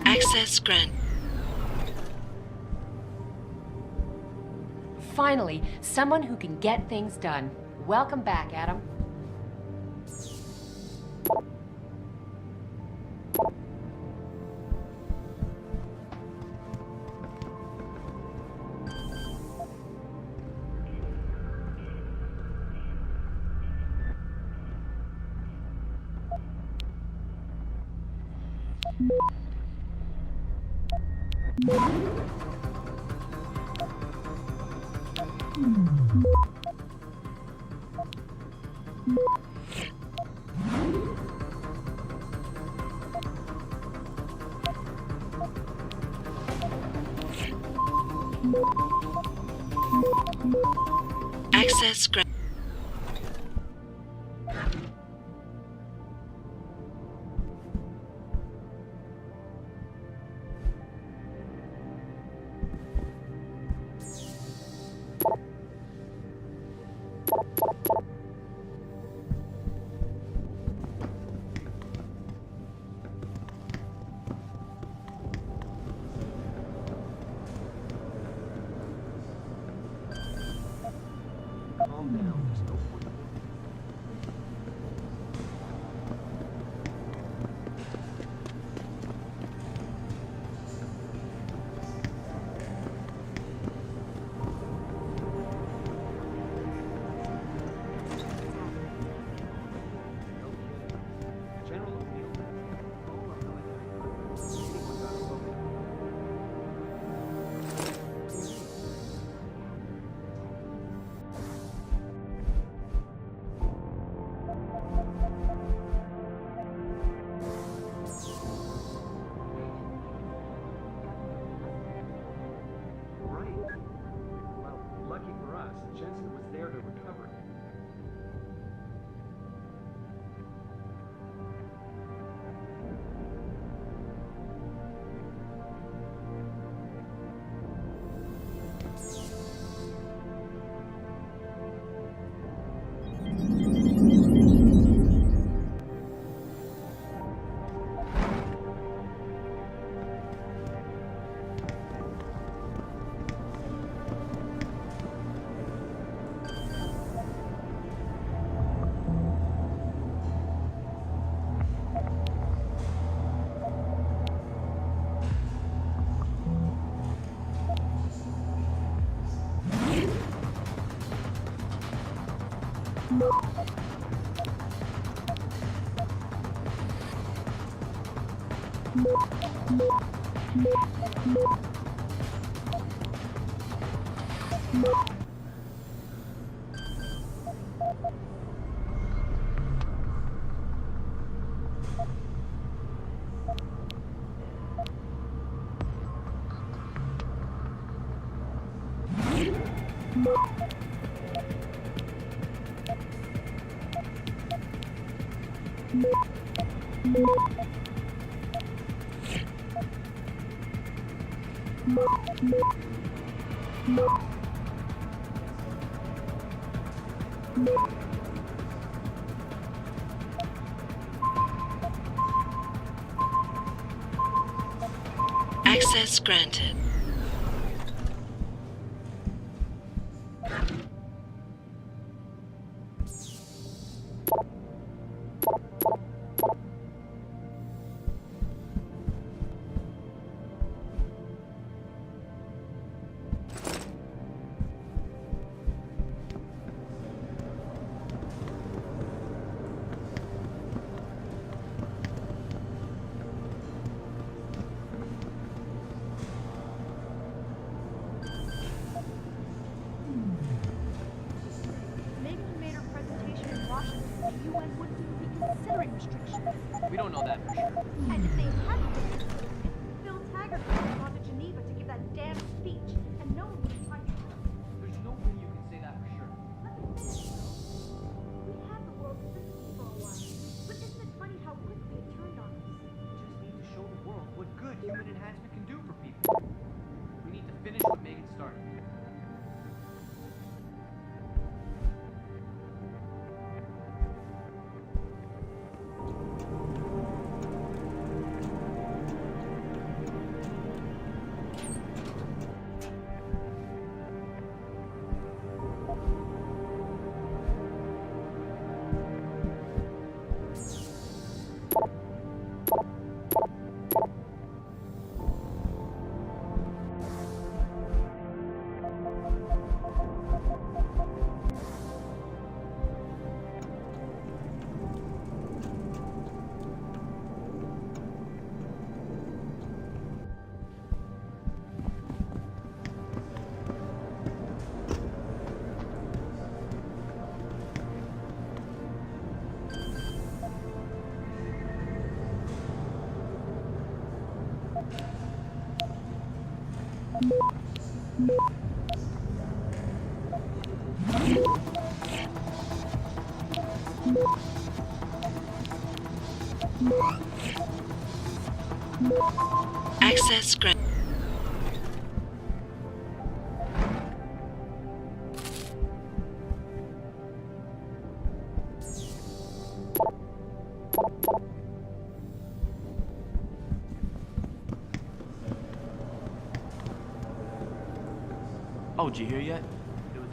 Access granted. Finally, someone who can get things done. Welcome back, Adam. Access granted. Calm down. There's no point. General O'Neill. Anyone got a phone? Right. Well, lucky for us, Jensen was there to recover it. Access granted. Maybe we made our presentation in Washington, the UN wouldn't even be considering restrictions. We don't know that for sure. And if they hadn't been considering it, Phil Taggart would have gone to Geneva to give that damn speech, and no one would have tried to help. There's no way you can say that for sure. Let me finish, Phil. We had the world's system for a while, but isn't it funny how quickly it turned on us? We just need to show the world what good human enhancement can do for people. We need to finish what Megan started. Access granted. Oh, did you hear yet? It was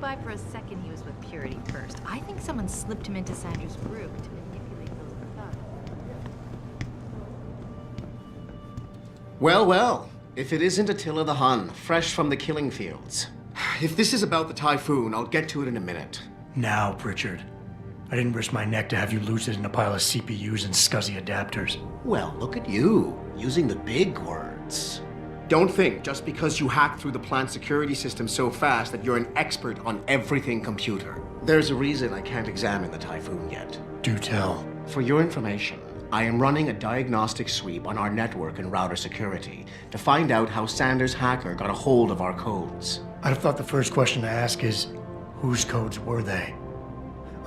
Buy for a second he was with Purity first. I think someone slipped him into Sanders' group to manipulate those thugs. Well, well. If it isn't Attila the Hun, fresh from the killing fields. If this is about the Typhoon, I'll get to it in a minute. Now, Pritchard. I didn't risk my neck to have you lose it in a pile of CPUs and scuzzy adapters. Well, look at you, using the big words. Don't think just because you hacked through the plant security system so fast that you're an expert on everything computer. There's a reason I can't examine the Typhoon yet. Do tell. For your information, I am running a diagnostic sweep on our network and router security to find out how Sanders' hacker got a hold of our codes. I'd have thought the first question to ask is, whose codes were they?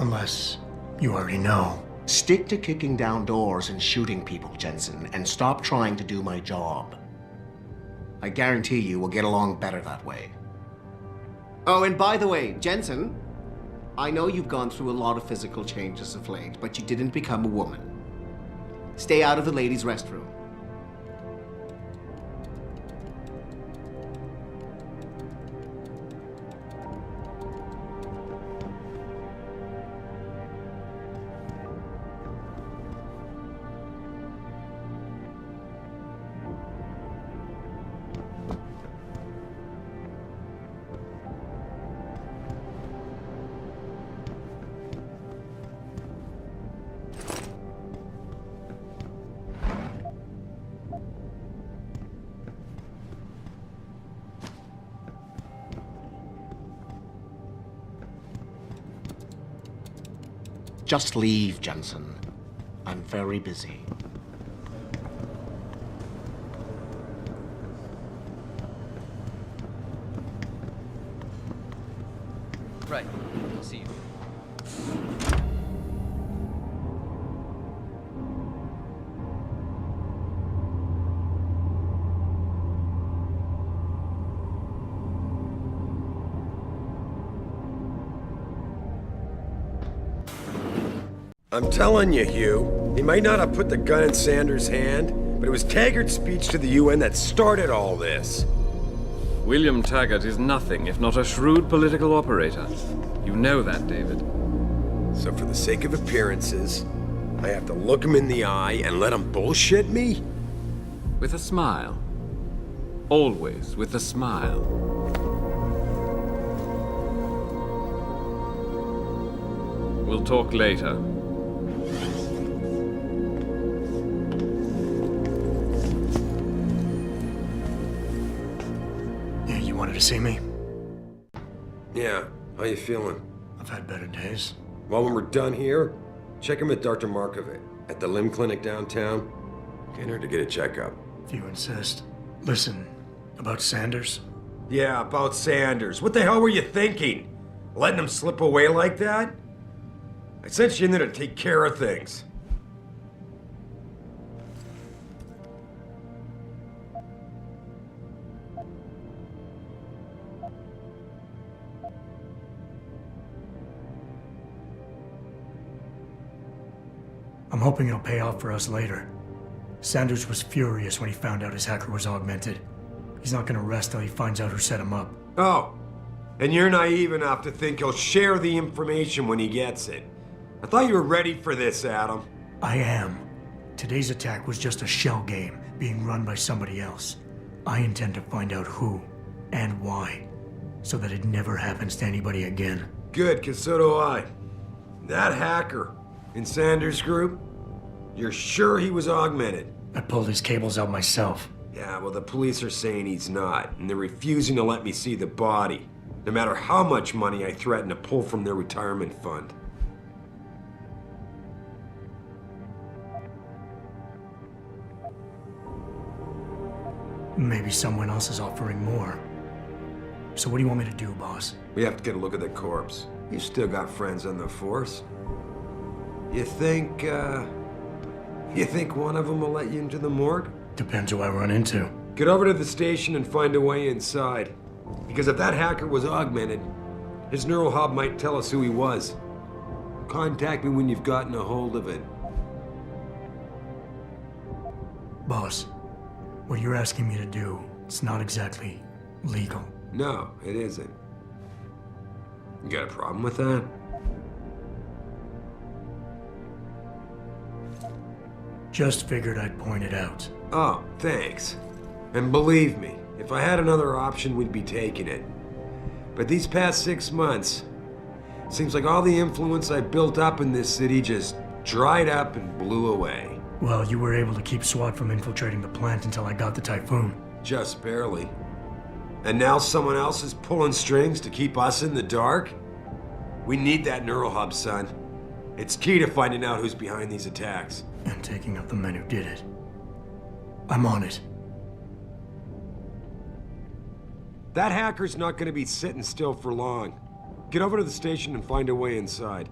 Unless you already know. Stick to kicking down doors and shooting people, Jensen, and stop trying to do my job. I guarantee you we'll get along better that way. Oh, and by the way, Jensen, I know you've gone through a lot of physical changes of late, but you didn't become a woman. Stay out of the ladies' restroom. Just leave, Jensen. I'm very busy. Right. See you. I'm telling you, Hugh, he might not have put the gun in Sanders' hand, but it was Taggart's speech to the UN that started all this. William Taggart is nothing if not a shrewd political operator. You know that, David. So for the sake of appearances, I have to look him in the eye and let him bullshit me? With a smile. Always with a smile. We'll talk later. wanted to see me? Yeah, how you feeling? I've had better days. Well, when we're done here, check in with Dr. Markovic at the limb clinic downtown. Can't hurt to get a checkup. If you insist. Listen, about Sanders? Yeah, about Sanders. What the hell were you thinking? Letting him slip away like that? I sent you in there to take care of things. I'm hoping it'll pay off for us later. Sanders was furious when he found out his hacker was augmented. He's not gonna rest till he finds out who set him up. Oh, and you're naive enough to think he'll share the information when he gets it. I thought you were ready for this, Adam. I am. Today's attack was just a shell game being run by somebody else. I intend to find out who and why, so that it never happens to anybody again. Good, 'cause so do I. That hacker in Sanders' group, you're sure he was augmented? I pulled his cables out myself. Yeah, well, the police are saying he's not, and they're refusing to let me see the body, no matter how much money I threaten to pull from their retirement fund. Maybe someone else is offering more. So what do you want me to do, boss? We have to get a look at the corpse. You still got friends on the force. You think one of them will let you into the morgue? Depends who I run into. Get over to the station and find a way inside. Because if that hacker was augmented, his neural hub might tell us who he was. Contact me when you've gotten a hold of it. Boss, what you're asking me to do, it's not exactly legal. No, it isn't. You got a problem with that? Just figured I'd point it out. Oh, thanks. And believe me, if I had another option, we'd be taking it. But these past 6 months, seems like all the influence I built up in this city just dried up and blew away. Well, you were able to keep SWAT from infiltrating the plant until I got the Typhoon. Just barely. And now someone else is pulling strings to keep us in the dark? We need that neural hub, son. It's key to finding out who's behind these attacks. And taking out the men who did it. I'm on it. That hacker's not going to be sitting still for long. Get over to the station and find a way inside.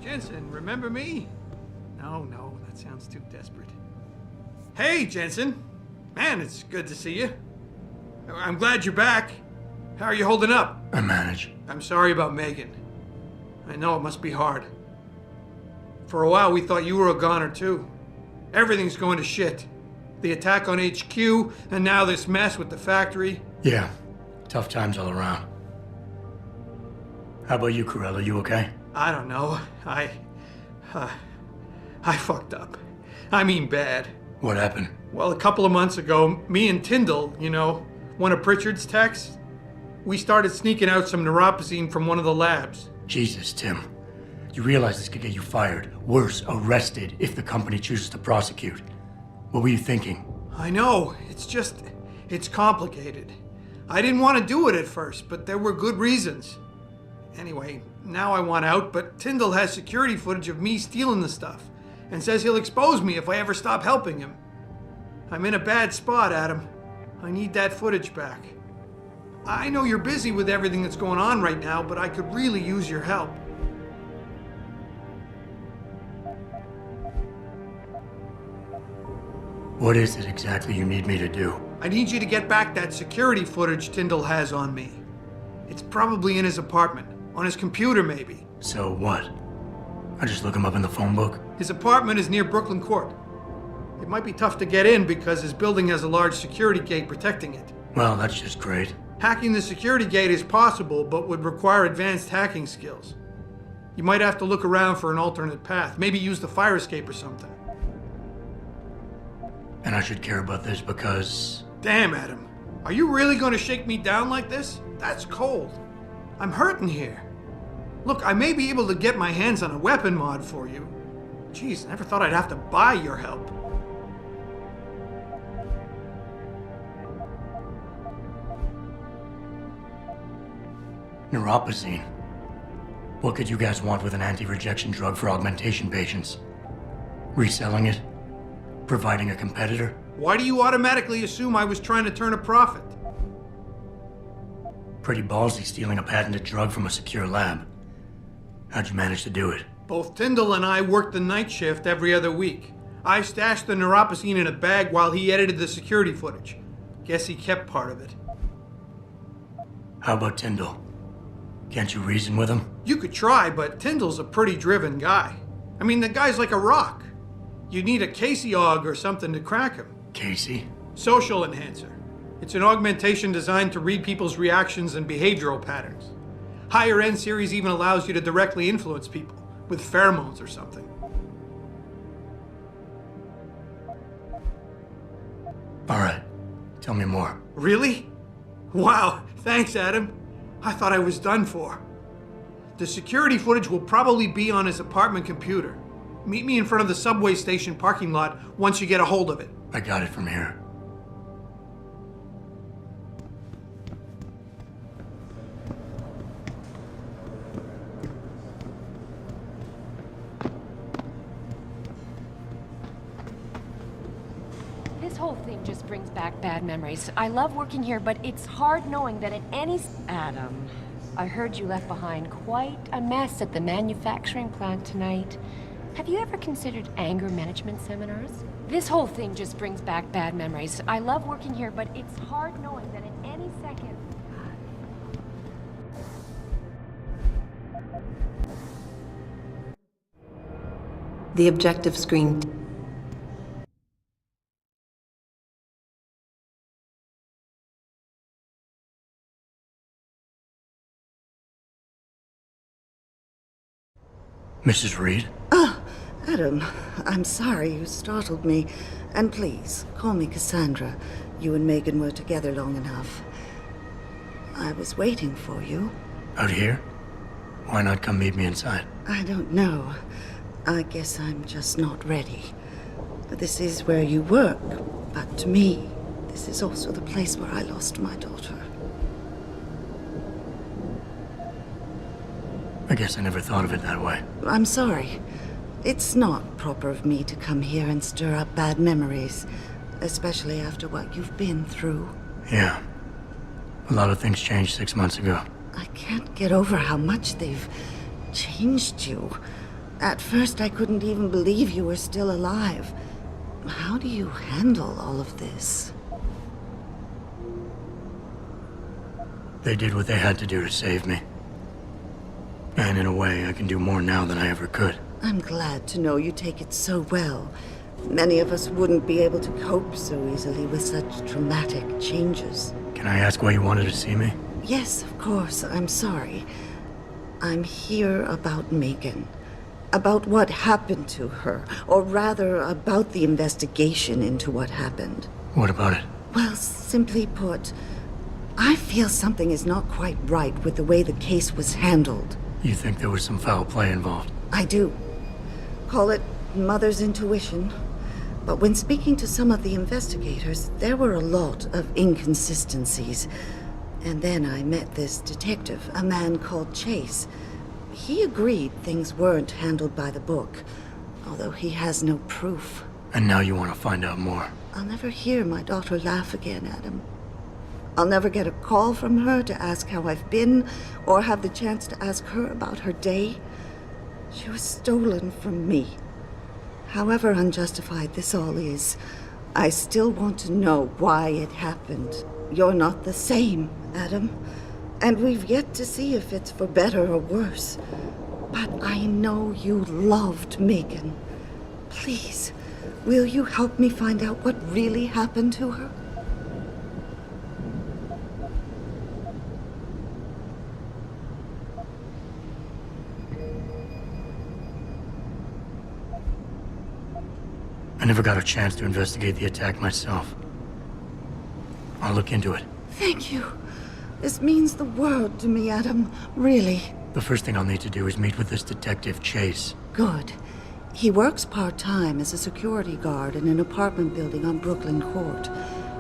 Jensen, remember me? No, that sounds too desperate. Hey, Jensen! Man, it's good to see you. I'm glad you're back. How are you holding up? I manage. I'm sorry about Megan. I know it must be hard. For a while, we thought you were a goner, too. Everything's going to shit. The attack on HQ, and now this mess with the factory. Yeah, tough times all around. How about you, Corella? You okay? I don't know. I fucked up. I mean bad. What happened? Well, a couple of months ago, me and Tyndall, you know, one of Pritchard's techs, we started sneaking out some neuropozyne from one of the labs. Jesus, Tim. You realize this could get you fired, worse, arrested, if the company chooses to prosecute. What were you thinking? I know. It's complicated. I didn't want to do it at first, but there were good reasons. Anyway, now I want out, but Tyndall has security footage of me stealing the stuff and says he'll expose me if I ever stop helping him. I'm in a bad spot, Adam. I need that footage back. I know you're busy with everything that's going on right now, but I could really use your help. What is it exactly you need me to do? I need you to get back that security footage Tyndall has on me. It's probably in his apartment. On his computer, maybe. So what? I just look him up in the phone book? His apartment is near Brooklyn Court. It might be tough to get in because his building has a large security gate protecting it. Well, that's just great. Hacking the security gate is possible, but would require advanced hacking skills. You might have to look around for an alternate path. Maybe use the fire escape or something. And I should care about this because... Damn, Adam. Are you really going to shake me down like this? That's cold. I'm hurting here. Look, I may be able to get my hands on a weapon mod for you. Jeez, never thought I'd have to buy your help. Neuropazine. What could you guys want with an anti-rejection drug for augmentation patients? Reselling it? Providing a competitor? Why do you automatically assume I was trying to turn a profit? Pretty ballsy stealing a patented drug from a secure lab. How'd you manage to do it? Both Tyndall and I worked the night shift every other week. I stashed the neuropazine in a bag while he edited the security footage. Guess he kept part of it. How about Tyndall? Can't you reason with him? You could try, but Tyndall's a pretty driven guy. I mean, the guy's like a rock. You'd need a Casey aug or something to crack him. Casey? Social enhancer. It's an augmentation designed to read people's reactions and behavioral patterns. Higher end series even allows you to directly influence people with pheromones or something. All right. Tell me more. Really? Wow. Thanks, Adam. I thought I was done for. The security footage will probably be on his apartment computer. Meet me in front of the subway station parking lot once you get a hold of it. I got it from here. This whole thing just brings back bad memories. I love working here, but it's hard knowing that at any... Adam, I heard you left behind quite a mess at the manufacturing plant tonight. Have you ever considered anger management seminars? This whole thing just brings back bad memories. I love working here, but it's hard knowing that at any second... The objective screen. Mrs. Reed? Oh, Adam, I'm sorry you startled me. And please, call me Cassandra. You and Megan were together long enough. I was waiting for you. Out here? Why not come meet me inside? I don't know. I guess I'm just not ready. This is where you work, but to me, this is also the place where I lost my daughter. I guess I never thought of it that way. I'm sorry. It's not proper of me to come here and stir up bad memories, especially after what you've been through. Yeah. A lot of things changed 6 months ago. I can't get over how much they've changed you. At first, I couldn't even believe you were still alive. How do you handle all of this? They did what they had to do to save me. And in a way, I can do more now than I ever could. I'm glad to know you take it so well. Many of us wouldn't be able to cope so easily with such dramatic changes. Can I ask why you wanted to see me? Yes, of course. I'm sorry. I'm here about Megan. About what happened to her. Or rather, about the investigation into what happened. What about it? Well, simply put, I feel something is not quite right with the way the case was handled. You think there was some foul play involved? I do. Call it mother's intuition. But when speaking to some of the investigators, there were a lot of inconsistencies. And then I met this detective, a man called Chase. He agreed things weren't handled by the book, although he has no proof. And now you want to find out more? I'll never hear my daughter laugh again, Adam. I'll never get a call from her to ask how I've been, or have the chance to ask her about her day. She was stolen from me. However unjustified this all is, I still want to know why it happened. You're not the same, Adam. And we've yet to see if it's for better or worse. But I know you loved Megan. Please, will you help me find out what really happened to her? I never got a chance to investigate the attack myself. I'll look into it. Thank you. This means the world to me, Adam. Really. The first thing I'll need to do is meet with this detective, Chase. Good. He works part-time as a security guard in an apartment building on Brooklyn Court.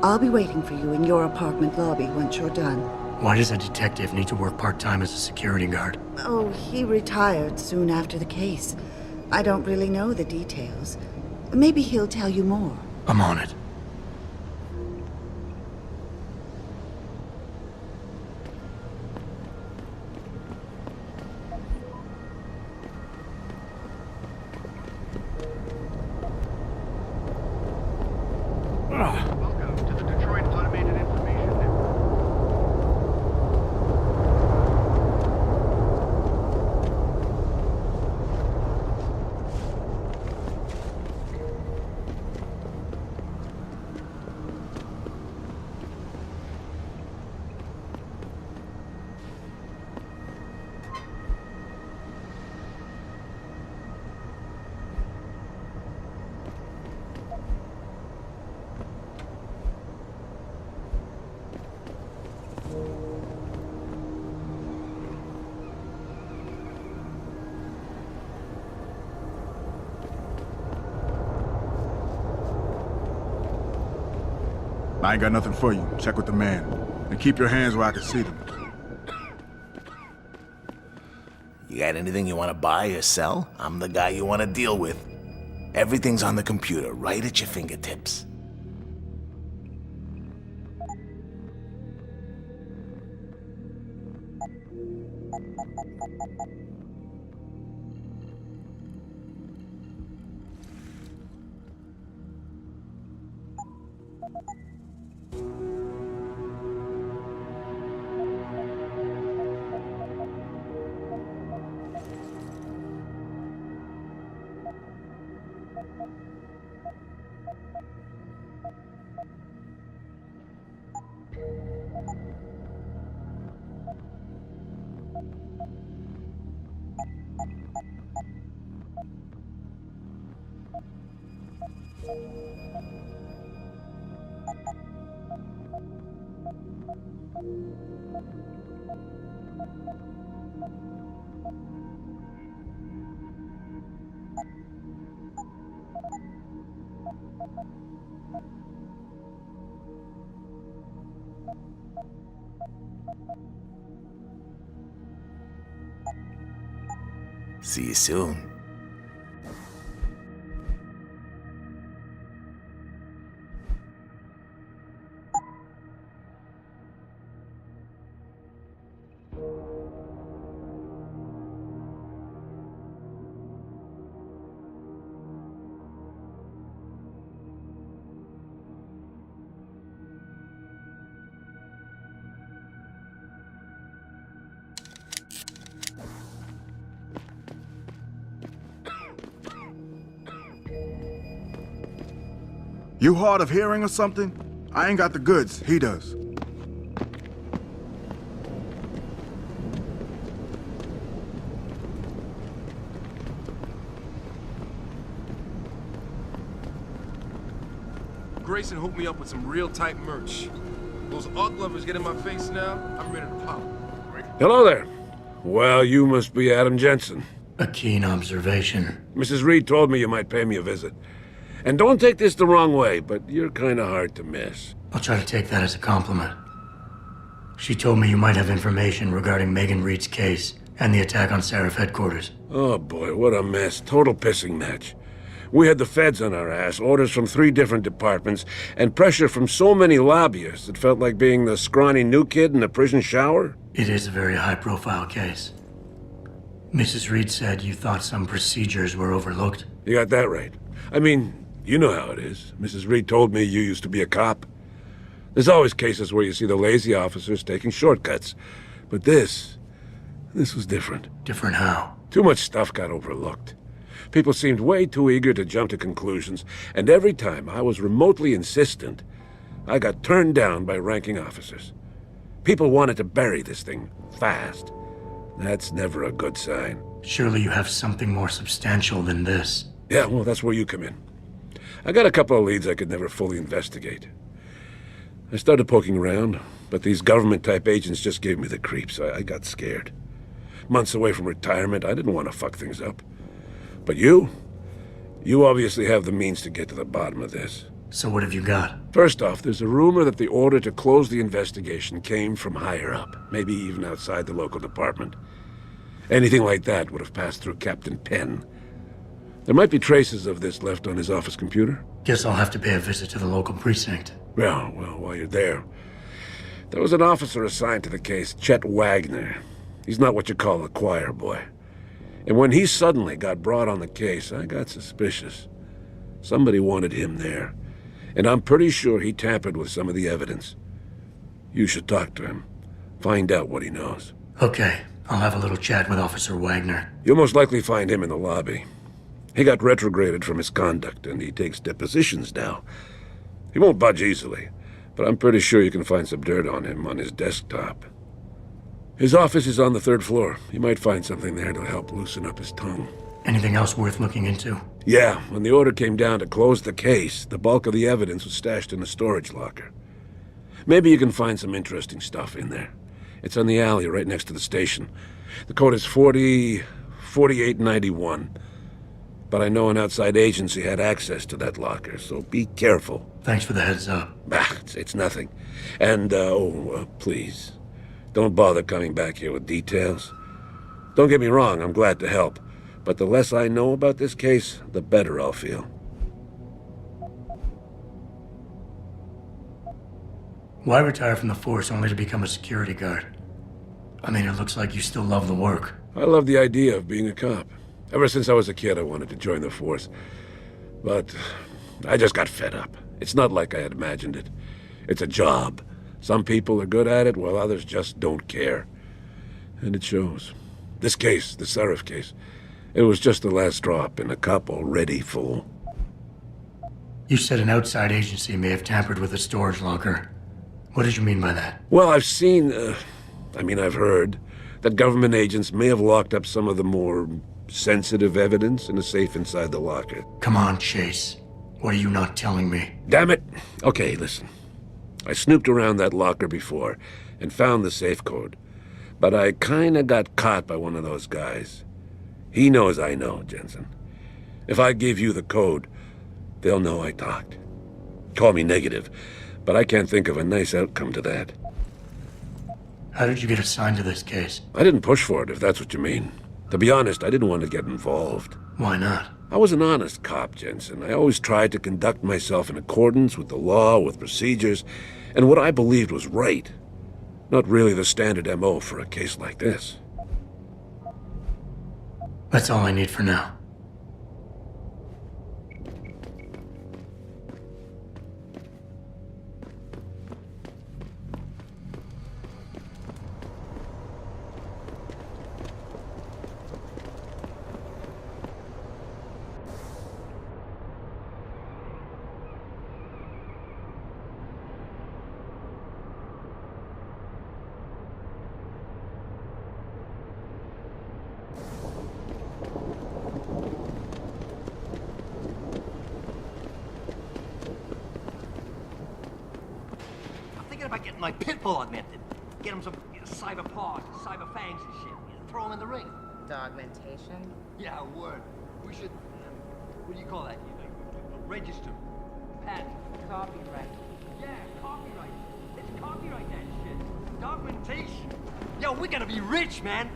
I'll be waiting for you in your apartment lobby once you're done. Why does a detective need to work part-time as a security guard? Oh, he retired soon after the case. I don't really know the details. Maybe he'll tell you more. I'm on it. Welcome to the Detroit Automated Information Network. I ain't got nothing for you. Check with the man. And keep your hands where I can see them. You got anything you want to buy or sell? I'm the guy you want to deal with. Everything's on the computer, right at your fingertips. See you soon. You hard of hearing or something? I ain't got the goods, he does. Grayson hooked me up with some real tight merch. Those art lovers get in my face now, I'm ready to pop. Hello there. Well, you must be Adam Jensen. A keen observation. Mrs. Reed told me you might pay me a visit. And don't take this the wrong way, but you're kind of hard to miss. I'll try to take that as a compliment. She told me you might have information regarding Megan Reed's case and the attack on Seraph headquarters. Oh boy, what a mess. Total pissing match. We had the feds on our ass, orders from 3 different departments, and pressure from so many lobbyists it felt like being the scrawny new kid in the prison shower. It is a very high-profile case. Mrs. Reed said you thought some procedures were overlooked. You got that right. I mean, You know how it is. Mrs. Reed told me you used to be a cop. There's always cases where you see the lazy officers taking shortcuts. But this was different. Different how? Too much stuff got overlooked. People seemed way too eager to jump to conclusions, and every time I was remotely insistent, I got turned down by ranking officers. People wanted to bury this thing fast. That's never a good sign. Surely you have something more substantial than this. Yeah, well, that's where you come in. I got a couple of leads I could never fully investigate. I started poking around, but these government-type agents just gave me the creeps. I got scared. Months away from retirement, I didn't want to fuck things up. But you obviously have the means to get to the bottom of this. So what have you got? First off, there's a rumor that the order to close the investigation came from higher up, maybe even outside the local department. Anything like that would have passed through Captain Penn. There might be traces of this left on his office computer. Guess I'll have to pay a visit to the local precinct. Well, while you're there, there was an officer assigned to the case, Chet Wagner. He's not what you call a choir boy. And when he suddenly got brought on the case, I got suspicious. Somebody wanted him there. And I'm pretty sure he tampered with some of the evidence. You should talk to him. Find out what he knows. Okay, I'll have a little chat with Officer Wagner. You'll most likely find him in the lobby. He got retrograded from his conduct, and he takes depositions now. He won't budge easily, but I'm pretty sure you can find some dirt on him on his desktop. His office is on the 3rd floor. You might find something there to help loosen up his tongue. Anything else worth looking into? Yeah, when the order came down to close the case, the bulk of the evidence was stashed in a storage locker. Maybe you can find some interesting stuff in there. It's on the alley right next to the station. The code is 4891. But I know an outside agency had access to that locker, so be careful. Thanks for the heads up. It's nothing. And, please, don't bother coming back here with details. Don't get me wrong, I'm glad to help. But the less I know about this case, the better I'll feel. Why retire from the force only to become a security guard? I mean, it looks like you still love the work. I love the idea of being a cop. Ever since I was a kid, I wanted to join the force. But I just got fed up. It's not like I had imagined it. It's a job. Some people are good at it, while others just don't care. And it shows. This case, the Seraph case, it was just the last drop in a cup already full. You said an outside agency may have tampered with a storage locker. What did you mean by that? Well, I've heard that government agents may have locked up some of the more sensitive evidence in a safe inside the locker. Come on, Chase. What are you not telling me? Damn it! Okay, listen. I snooped around that locker before and found the safe code. But I kinda got caught by one of those guys. He knows I know, Jensen. If I give you the code, they'll know I talked. Call me negative, but I can't think of a nice outcome to that. How did you get assigned to this case? I didn't push for it, if that's what you mean. To be honest, I didn't want to get involved. Why not? I was an honest cop, Jensen. I always tried to conduct myself in accordance with the law, with procedures, and what I believed was right. Not really the standard MO for a case like this. That's all I need for now. About getting my pit bull augmented. Get him some cyber paws, cyber fangs and shit. Throw him in the ring. Dogmentation? Yeah, word. We should, what do you call that? Register. Patent. Copyright. Yeah, copyright. Let's copyright that shit. Dogmentation. Yo, we're gonna be rich, man.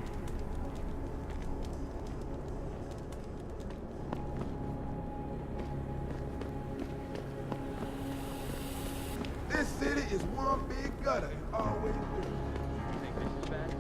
This city is one big gutter. It always is. You think this is bad?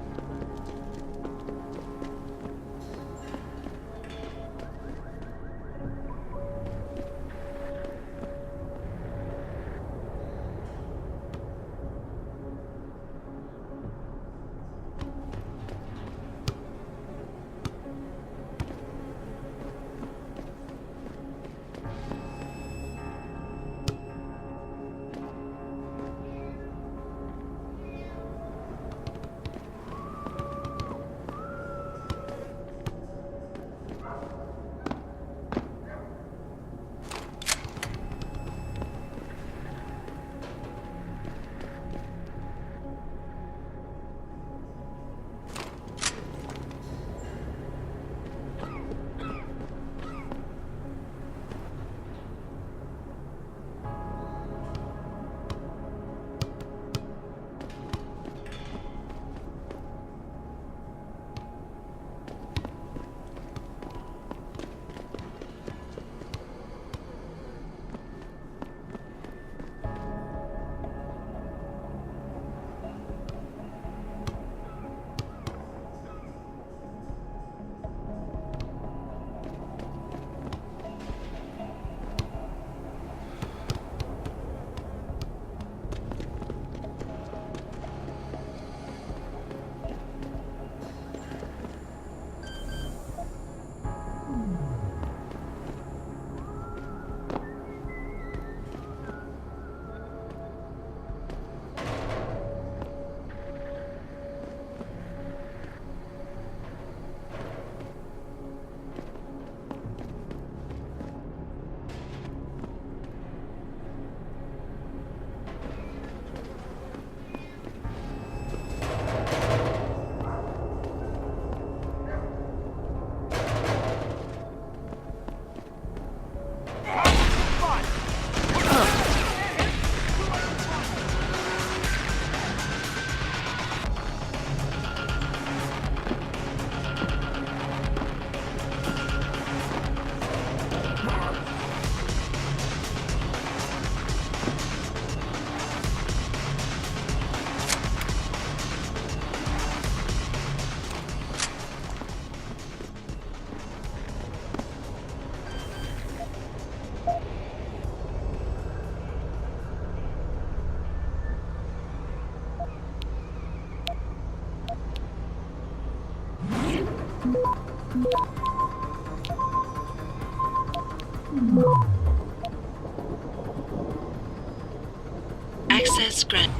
Access granted.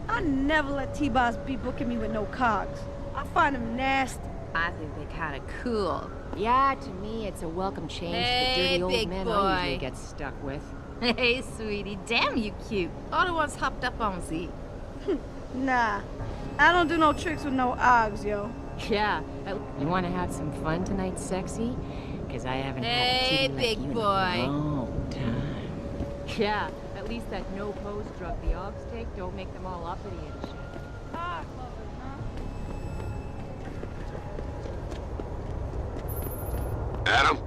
I never let T-Boss be booking me with no cogs. I find him nasty. I think they kind of cool. Yeah, to me, it's a welcome change to the dirty old big men boy. I usually get stuck with. Hey, sweetie, damn you cute. All the ones hopped up on Z. Nah, I don't do no tricks with no Ogs, yo. Yeah. You want to have some fun tonight, sexy? Because I haven't had a Hey, titty big like you boy. in a long time. Yeah, at least that no-pose drug the Ogs take don't make them all uppity and shit. Ah, lovers, huh? Adam?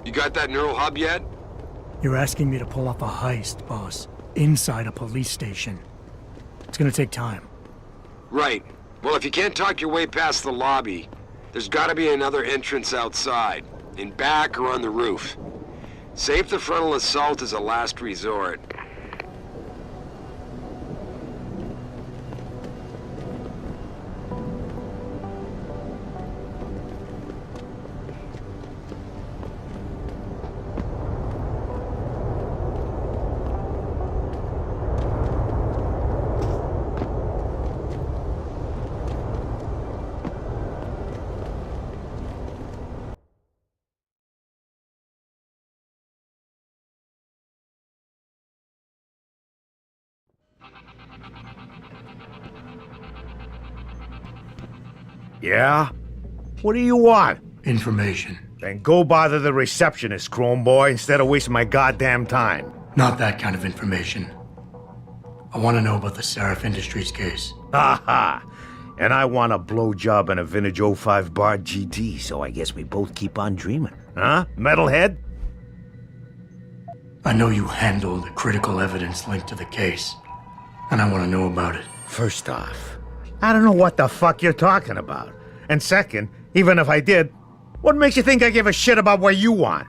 You got that neural hub yet? You're asking me to pull off a heist, boss, inside a police station. It's gonna take time. Right. Well, if you can't talk your way past the lobby, there's gotta be another entrance outside, in back or on the roof. Save the frontal assault as a last resort. Yeah? What do you want? Information. Then go bother the receptionist, Chrome Boy, instead of wasting my goddamn time. Not that kind of information. I want to know about the Seraph Industries case. Ha ha! And I want a blowjob and a vintage 05 bar GT, so I guess we both keep on dreaming. Huh, metalhead? I know you handled critical evidence linked to the case, and I want to know about it. First off, I don't know what the fuck you're talking about. And second, even if I did, what makes you think I give a shit about what you want?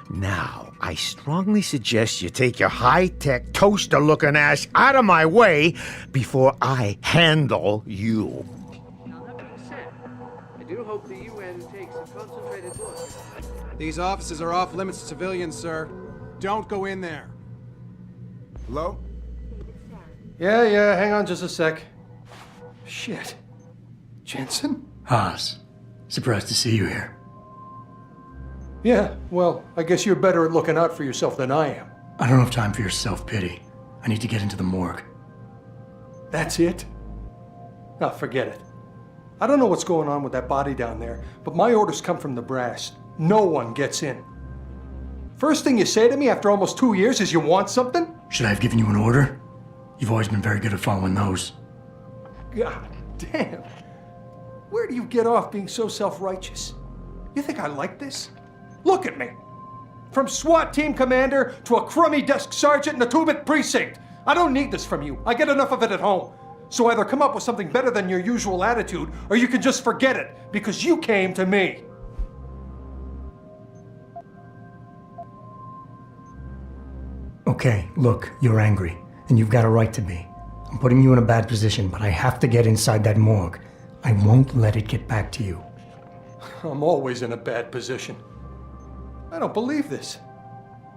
Now, I strongly suggest you take your high-tech, toaster-looking ass out of my way before I handle you. Now, that being said, I do hope the UN takes a concentrated look. These offices are off limits to civilians, sir. Don't go in there. Hello? Yeah, hang on just a sec. Shit. Jensen? Haas, surprised to see you here. Yeah, well, I guess you're better at looking out for yourself than I am. I don't have time for your self-pity. I need to get into the morgue. That's it? No, forget it. I don't know what's going on with that body down there, but my orders come from the brass. No one gets in. First thing you say to me after almost 2 years is you want something? Should I have given you an order? You've always been very good at following those. God damn. Where do you get off being so self-righteous? You think I like this? Look at me. From SWAT team commander to a crummy desk sergeant in the 2-bit precinct. I don't need this from you. I get enough of it at home. So either come up with something better than your usual attitude, or you can just forget it, because you came to me. Okay, look, you're angry, and you've got a right to be. I'm putting you in a bad position, but I have to get inside that morgue. I won't let it get back to you. I'm always in a bad position. I don't believe this.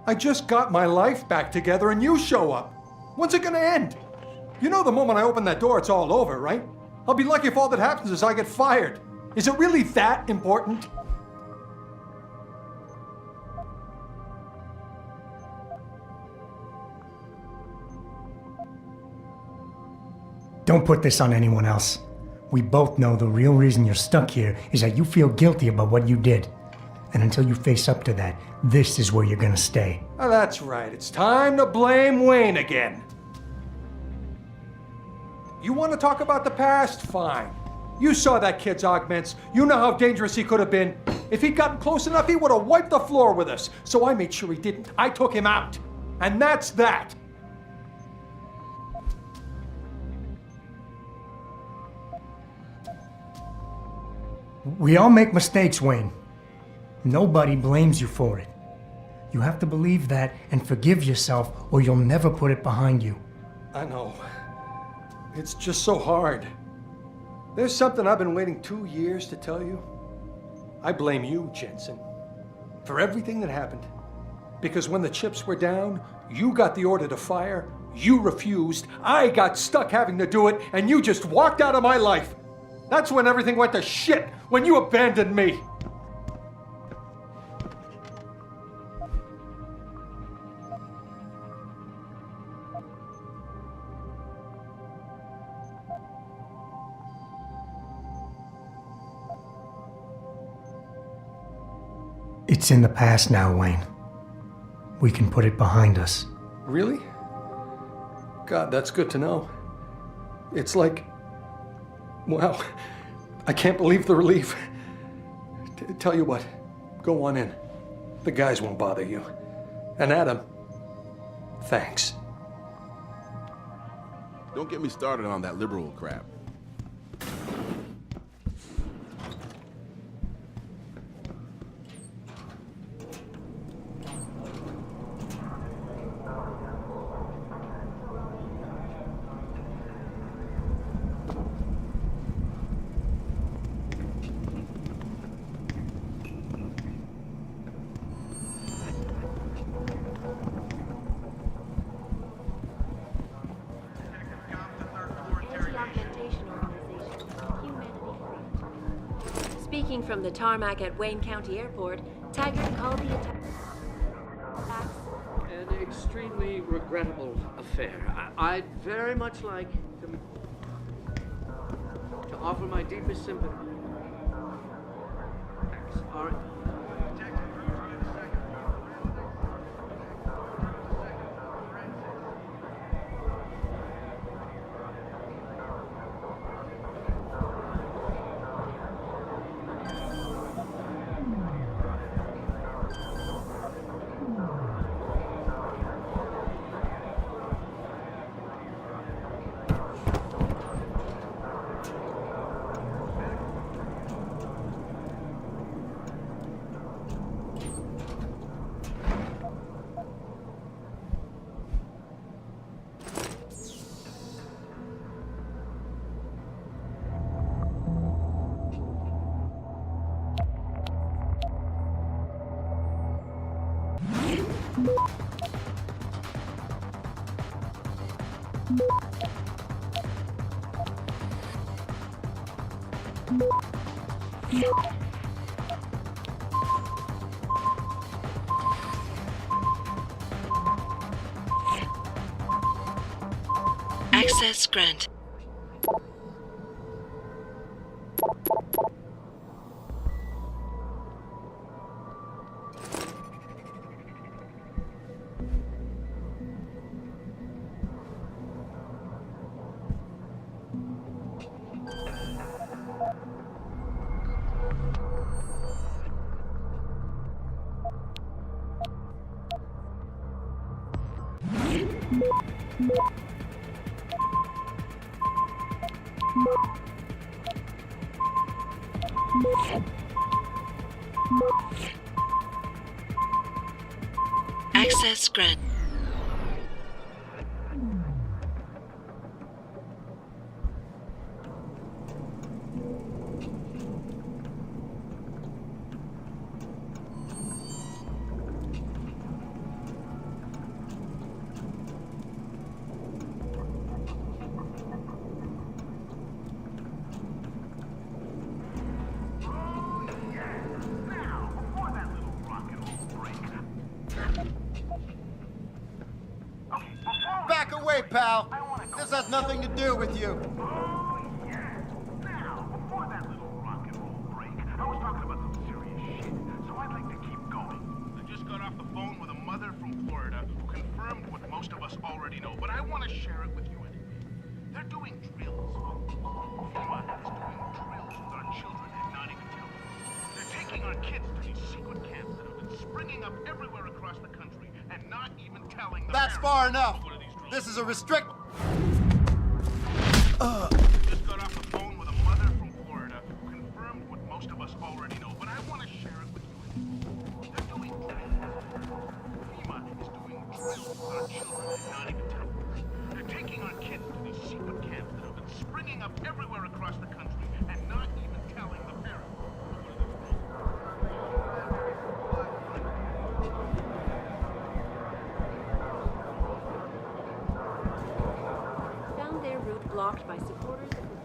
I just got my life back together and you show up. When's it gonna end? You know the moment I open that door, it's all over, right? I'll be lucky if all that happens is I get fired. Is it really that important? Don't put this on anyone else. We both know the real reason you're stuck here is that you feel guilty about what you did. And until you face up to that, this is where you're gonna stay. Oh, that's right. It's time to blame Wayne again. You want to talk about the past? Fine. You saw that kid's augments. You know how dangerous he could have been. If he'd gotten close enough, he would have wiped the floor with us. So I made sure he didn't. I took him out. And that's that. We all make mistakes, Wayne. Nobody blames you for it. You have to believe that and forgive yourself, or you'll never put it behind you. I know. It's just so hard. There's something I've been waiting 2 years to tell you. I blame you, Jensen, for everything that happened. Because when the chips were down, you got the order to fire, you refused, I got stuck having to do it, and you just walked out of my life. That's when everything went to shit, when you abandoned me. It's in the past now, Wayne. We can put it behind us. Really? God, that's good to know. It's like... Wow. I can't believe the relief. Tell you what, go on in. The guys won't bother you. And Adam, thanks. Don't get me started on that liberal crap. Speaking from the tarmac at Wayne County Airport, Taggart called the attack an extremely regrettable affair. I'd very much like to offer my deepest sympathy. All right. Access granted. Access granted. Back away, pal. This has nothing to do with you. Most of us already know, but I want to share it with you anyway. They're doing drills. Fun is doing drills with our children and not even telling them. They're taking our kids to these secret camps that have been springing up everywhere across the country and not even telling them. That's far enough. This is a restrict. Just got off the phone with a mother from Florida who confirmed what most of us already know, but I want to share it with you anyway. backed by supporters of the...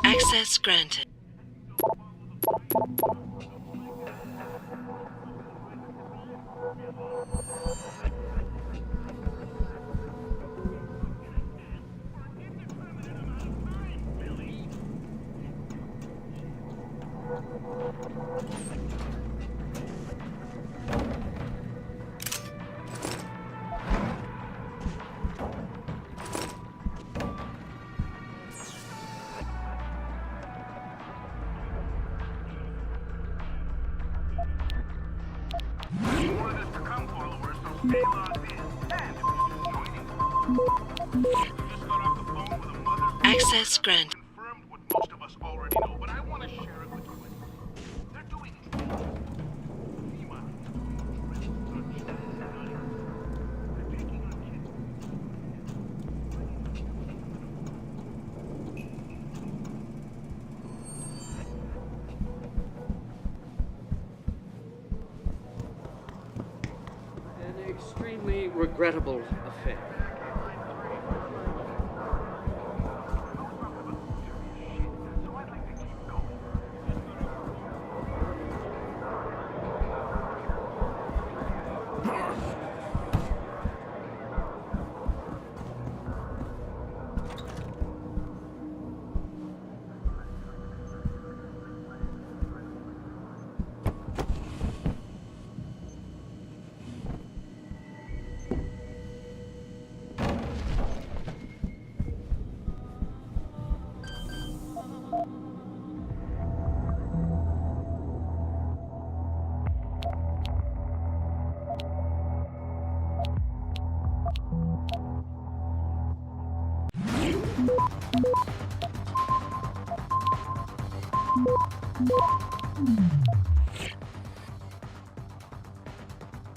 Access granted. Access granted. Most of us already know, but I want to share it with you. They're doing An extremely regrettable affair.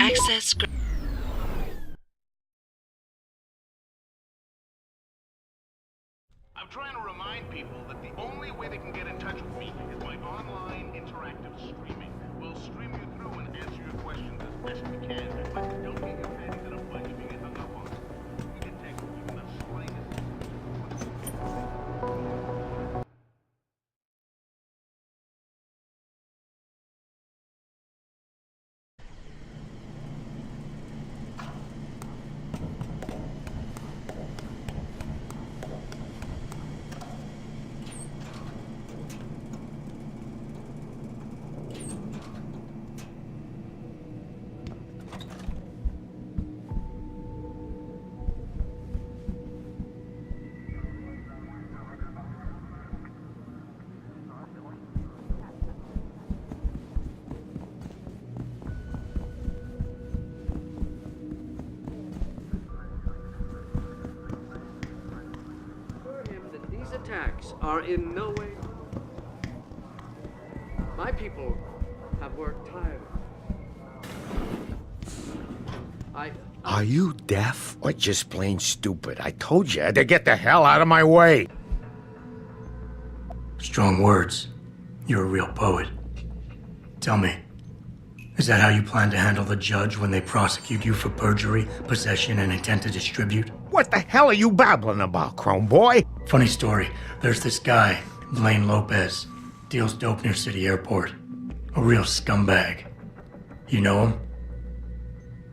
Access granted. I'm trying to remind people that the only way they can get in touch with me is by online interactive streaming. We'll stream you through and answer your questions as best we can, but don't get your panties in a bunch if you get hung up on it. We can take even the slightest... These attacks are in no way... My people have worked tirelessly. Are you deaf or just plain stupid? I told you to get the hell out of my way. Strong words. You're a real poet. Tell me, is that how you plan to handle the judge when they prosecute you for perjury, possession, and intent to distribute? What the hell are you babbling about, Chrome Boy? Funny story. There's this guy, Blaine Lopez, deals dope near City Airport. A real scumbag. You know him?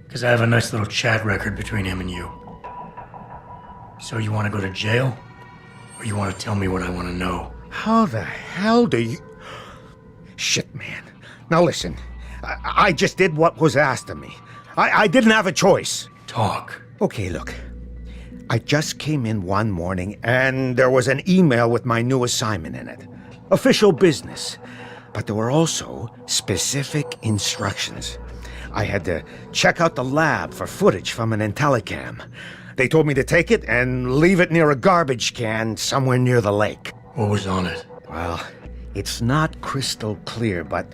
Because I have a nice little chat record between him and you. So you want to go to jail? Or you want to tell me what I want to know? How the hell do you... Shit, man. Now listen, I just did what was asked of me. I didn't have a choice. Talk. Okay, look. I just came in one morning and there was an email with my new assignment in it. Official business. But there were also specific instructions. I had to check out the lab for footage from an IntelliCam. They told me to take it and leave it near a garbage can somewhere near the lake. What was on it? Well, it's not crystal clear, but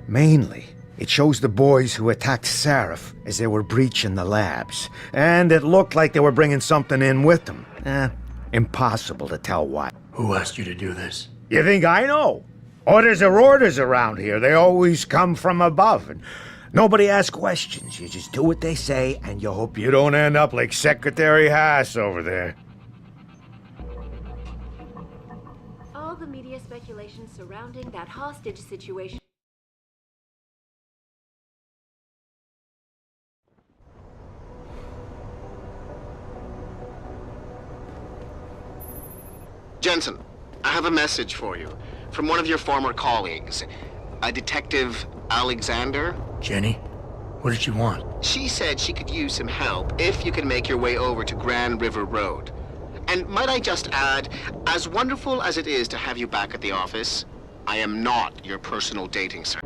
mainly it shows the boys who attacked Seraph as they were breaching the labs. And it looked like they were bringing something in with them. Impossible to tell what. Who asked you to do this? You think I know? Orders are orders around here. They always come from above. And nobody asks questions. You just do what they say, and you hope you don't end up like Secretary Haas over there. All the media speculation surrounding that hostage situation. Jensen, I have a message for you from one of your former colleagues, a Detective Alexander. Jenny? What did she want? She said she could use some help if you can make your way over to Grand River Road. And might I just add, as wonderful as it is to have you back at the office, I am not your personal dating service.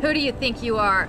Who do you think you are?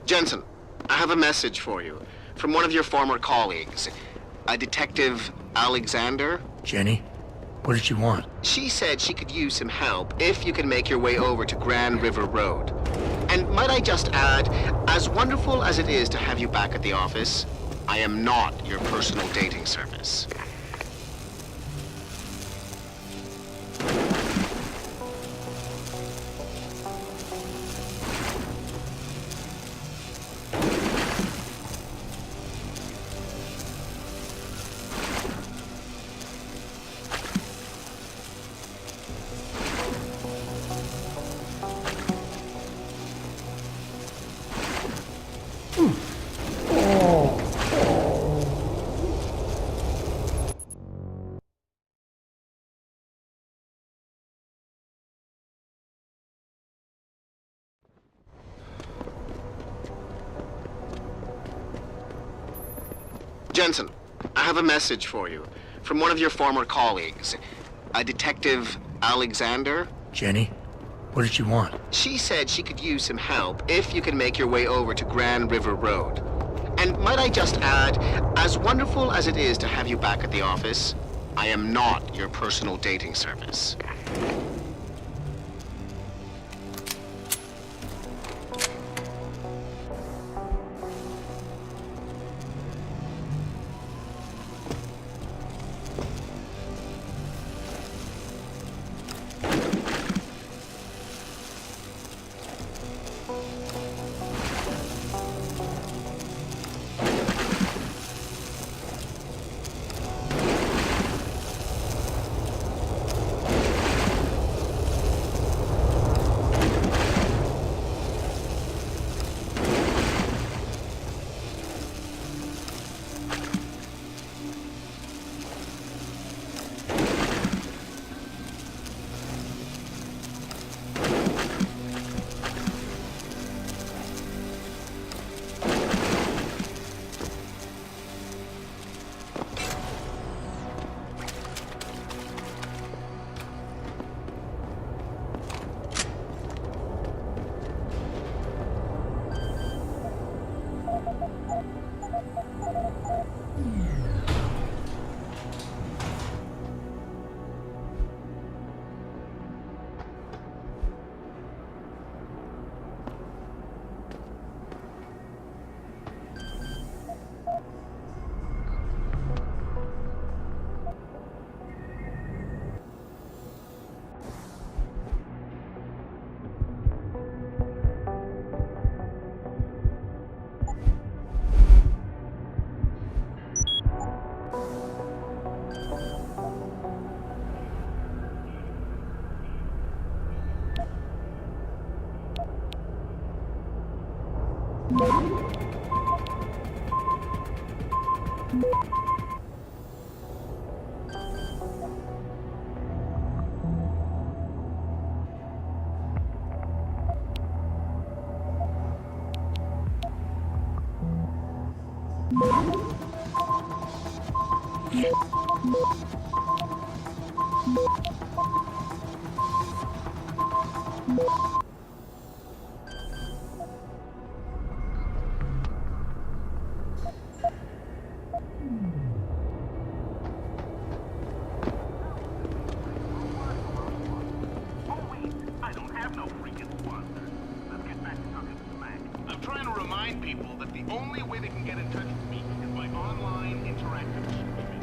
Jensen, I have a message for you from one of your former colleagues, a Detective Alexander. Jenny? What did she want? She said she could use some help if you can make your way over to Grand River Road. And might I just add, as wonderful as it is to have you back at the office, I am not your personal dating service. Jensen, I have a message for you from one of your former colleagues, a Detective Alexander. Jenny? What did she want? She said she could use some help if you can make your way over to Grand River Road. And might I just add, as wonderful as it is to have you back at the office, I am not your personal dating service. I'm trying to remind people that the only way they can get in touch with me is by online interactive streaming.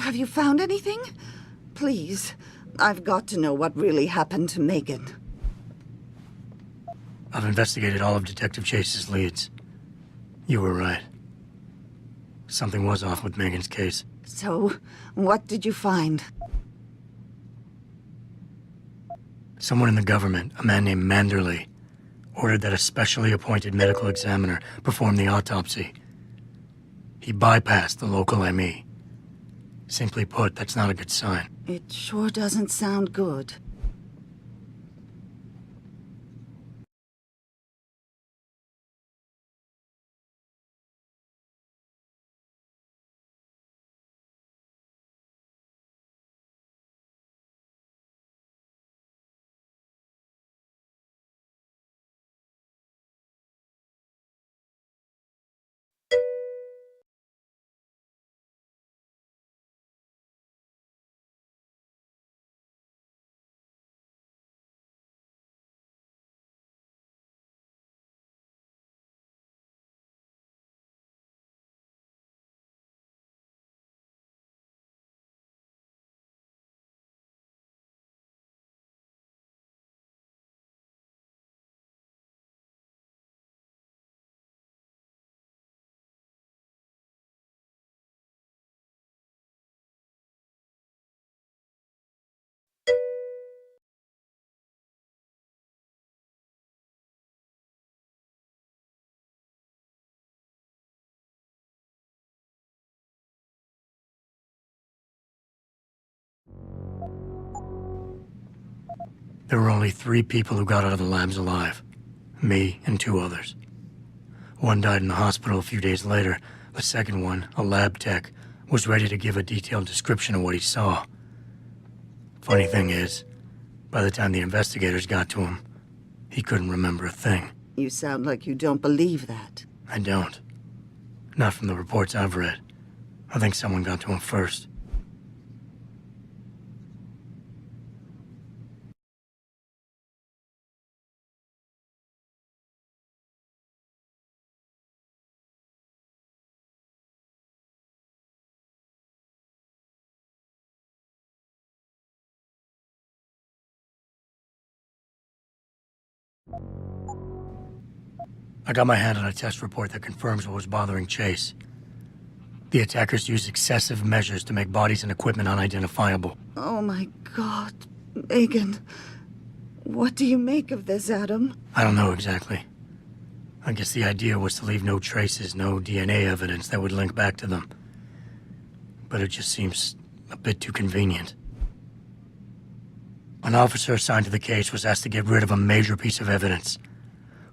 Have you found anything? Please, I've got to know what really happened to Megan. I've investigated all of Detective Chase's leads. You were right. Something was off with Megan's case. So, what did you find? Someone in the government, a man named Manderley, ordered that a specially appointed medical examiner perform the autopsy. He bypassed the local ME. Simply put, that's not a good sign. It sure doesn't sound good. There were only 3 people who got out of the labs alive. Me and 2 others. One died in the hospital a few days later. The second one, a lab tech, was ready to give a detailed description of what he saw. Funny thing is, by the time the investigators got to him, he couldn't remember a thing. You sound like you don't believe that. I don't. Not from the reports I've read. I think someone got to him first. I got my hand on a test report that confirms what was bothering Chase. The attackers used excessive measures to make bodies and equipment unidentifiable. Oh my God, Megan. What do you make of this, Adam? I don't know exactly. I guess the idea was to leave no traces, no DNA evidence that would link back to them. But it just seems a bit too convenient. An officer assigned to the case was asked to get rid of a major piece of evidence.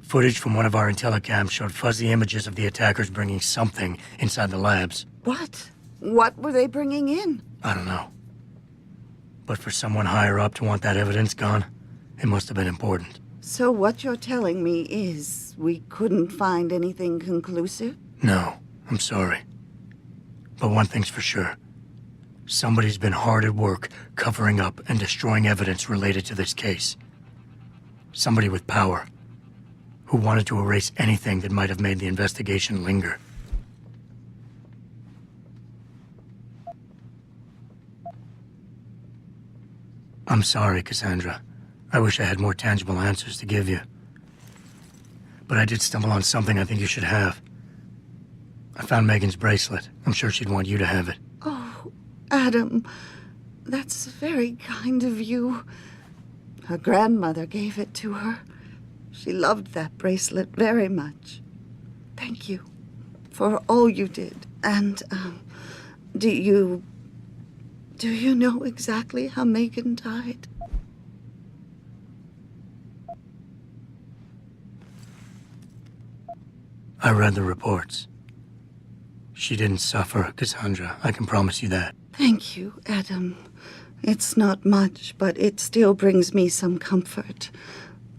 Footage from one of our intellicams showed fuzzy images of the attackers bringing something inside the labs. What? What were they bringing in? I don't know. But for someone higher up to want that evidence gone, it must have been important. So what you're telling me is we couldn't find anything conclusive? No, I'm sorry. But one thing's for sure. Somebody's been hard at work covering up and destroying evidence related to this case. Somebody with power, who wanted to erase anything that might have made the investigation linger. I'm sorry, Cassandra. I wish I had more tangible answers to give you. But I did stumble on something I think you should have. I found Megan's bracelet. I'm sure she'd want you to have it. Oh, Adam, that's very kind of you. Her grandmother gave it to her. She loved that bracelet very much. Thank you for all you did. And, do you know exactly how Megan died? I read the reports. She didn't suffer, Cassandra. I can promise you that. Thank you, Adam. It's not much, but it still brings me some comfort.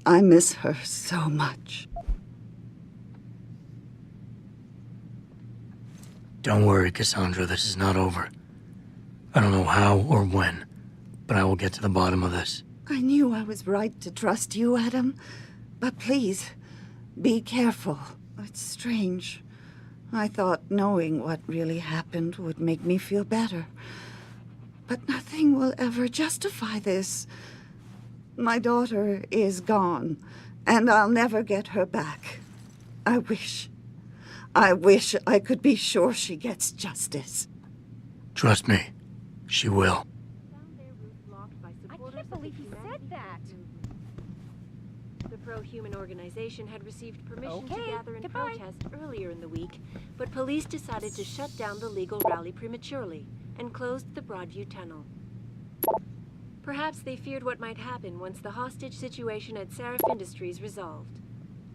I miss her so much. Don't worry, Cassandra. This is not over. I don't know how or when, but I will get to the bottom of this. I knew I was right to trust you, Adam. But please, be careful. It's strange. I thought knowing what really happened would make me feel better. But nothing will ever justify this. My daughter is gone, and I'll never get her back. I wish I could be sure she gets justice. Trust me, she will. I can't believe he said that. The pro-human organization had received permission to gather and protest earlier in the week, but police decided to shut down the legal rally prematurely and closed the Broadview Tunnel. Perhaps they feared what might happen once the hostage situation at Seraph Industries resolved.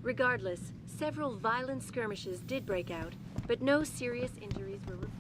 Regardless, several violent skirmishes did break out, but no serious injuries were reported.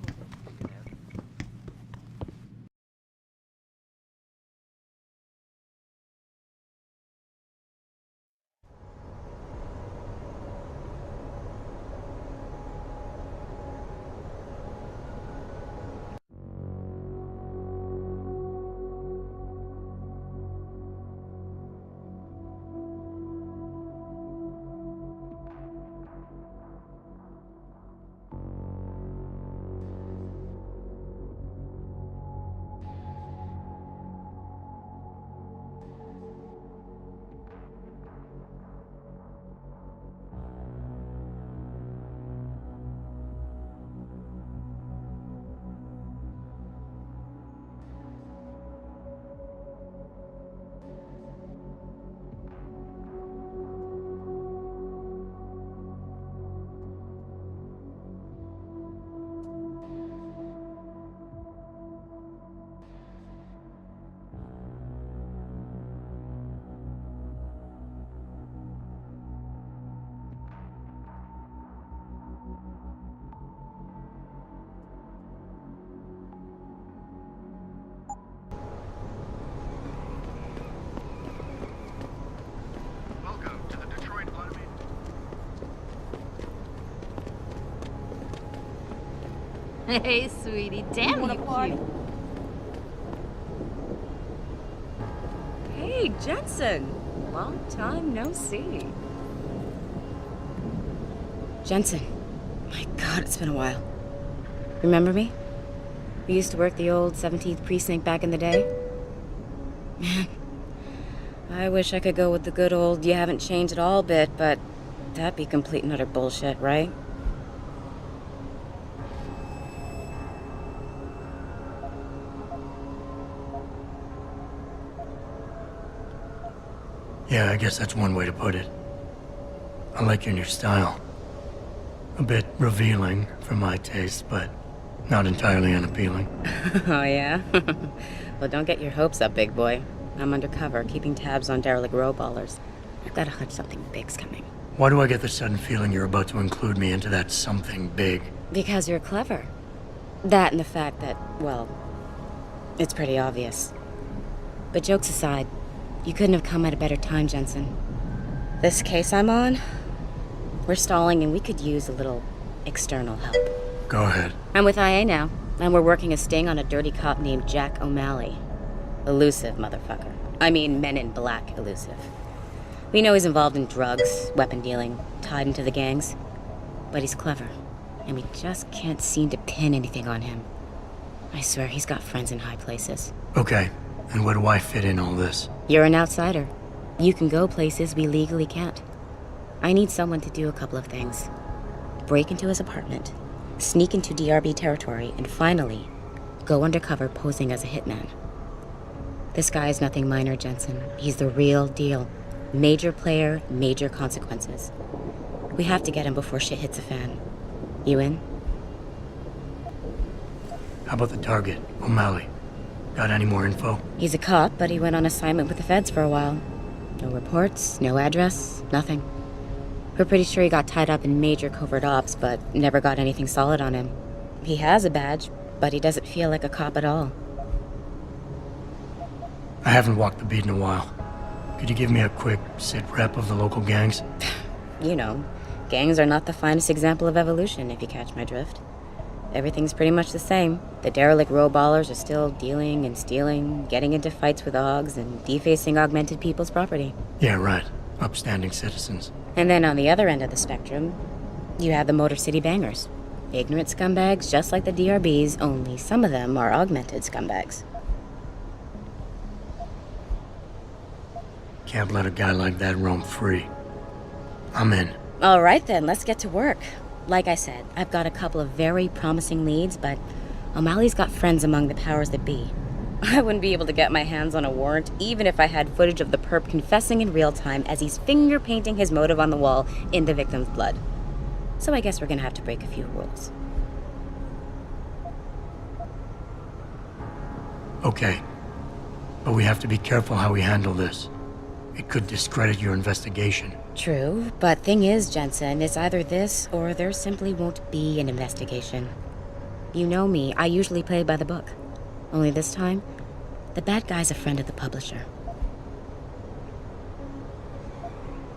Hey, sweetie. Damn, you cute. Hey, Jensen. Long time no see. Jensen. My God, it's been a while. Remember me? We used to work the old 17th precinct back in the day. Man, I wish I could go with the good old you haven't changed at all bit, but that'd be complete and utter bullshit, right? Yeah, I guess that's one way to put it. I like your new style. A bit revealing for my taste, but not entirely unappealing. Oh, yeah? Well, don't get your hopes up, big boy. I'm undercover, keeping tabs on derelict row ballers. I've got a hunch something big's coming. Why do I get the sudden feeling you're about to include me into that something big? Because you're clever. That and the fact that, well, it's pretty obvious. But jokes aside, you couldn't have come at a better time, Jensen. This case I'm on, we're stalling and we could use a little external help. Go ahead. I'm with IA now, and we're working a sting on a dirty cop named Jack O'Malley. Elusive motherfucker. I mean, Men in Black elusive. We know he's involved in drugs, weapon dealing, tied into the gangs. But he's clever, and we just can't seem to pin anything on him. I swear he's got friends in high places. Okay, and where do I fit in all this? You're an outsider. You can go places we legally can't. I need someone to do a couple of things. Break into his apartment, sneak into DRB territory, and finally, go undercover posing as a hitman. This guy is nothing minor, Jensen. He's the real deal. Major player, major consequences. We have to get him before shit hits the fan. You in? How about the target, O'Malley? Got any more info? He's a cop, but he went on assignment with the feds for a while. No reports, no address, nothing. We're pretty sure he got tied up in major covert ops, but never got anything solid on him. He has a badge, but he doesn't feel like a cop at all. I haven't walked the beat in a while. Could you give me a quick sit-rep of the local gangs? You know, gangs are not the finest example of evolution, if you catch my drift. Everything's pretty much the same. The derelict row ballers are still dealing and stealing, getting into fights with hogs, and defacing augmented people's property. Yeah, right. Upstanding citizens. And then on the other end of the spectrum, you have the Motor City Bangers. Ignorant scumbags just like the DRBs, only some of them are augmented scumbags. Can't let a guy like that roam free. I'm in. All right then, let's get to work. Like I said, I've got a couple of very promising leads, but O'Malley's got friends among the powers that be. I wouldn't be able to get my hands on a warrant, even if I had footage of the perp confessing in real time as he's finger painting his motive on the wall in the victim's blood. So I guess we're gonna have to break a few rules. Okay. But we have to be careful how we handle this. It could discredit your investigation. True, but thing is, Jensen, it's either this or there simply won't be an investigation. You know me, I usually play by the book. Only this time, the bad guy's a friend of the publisher.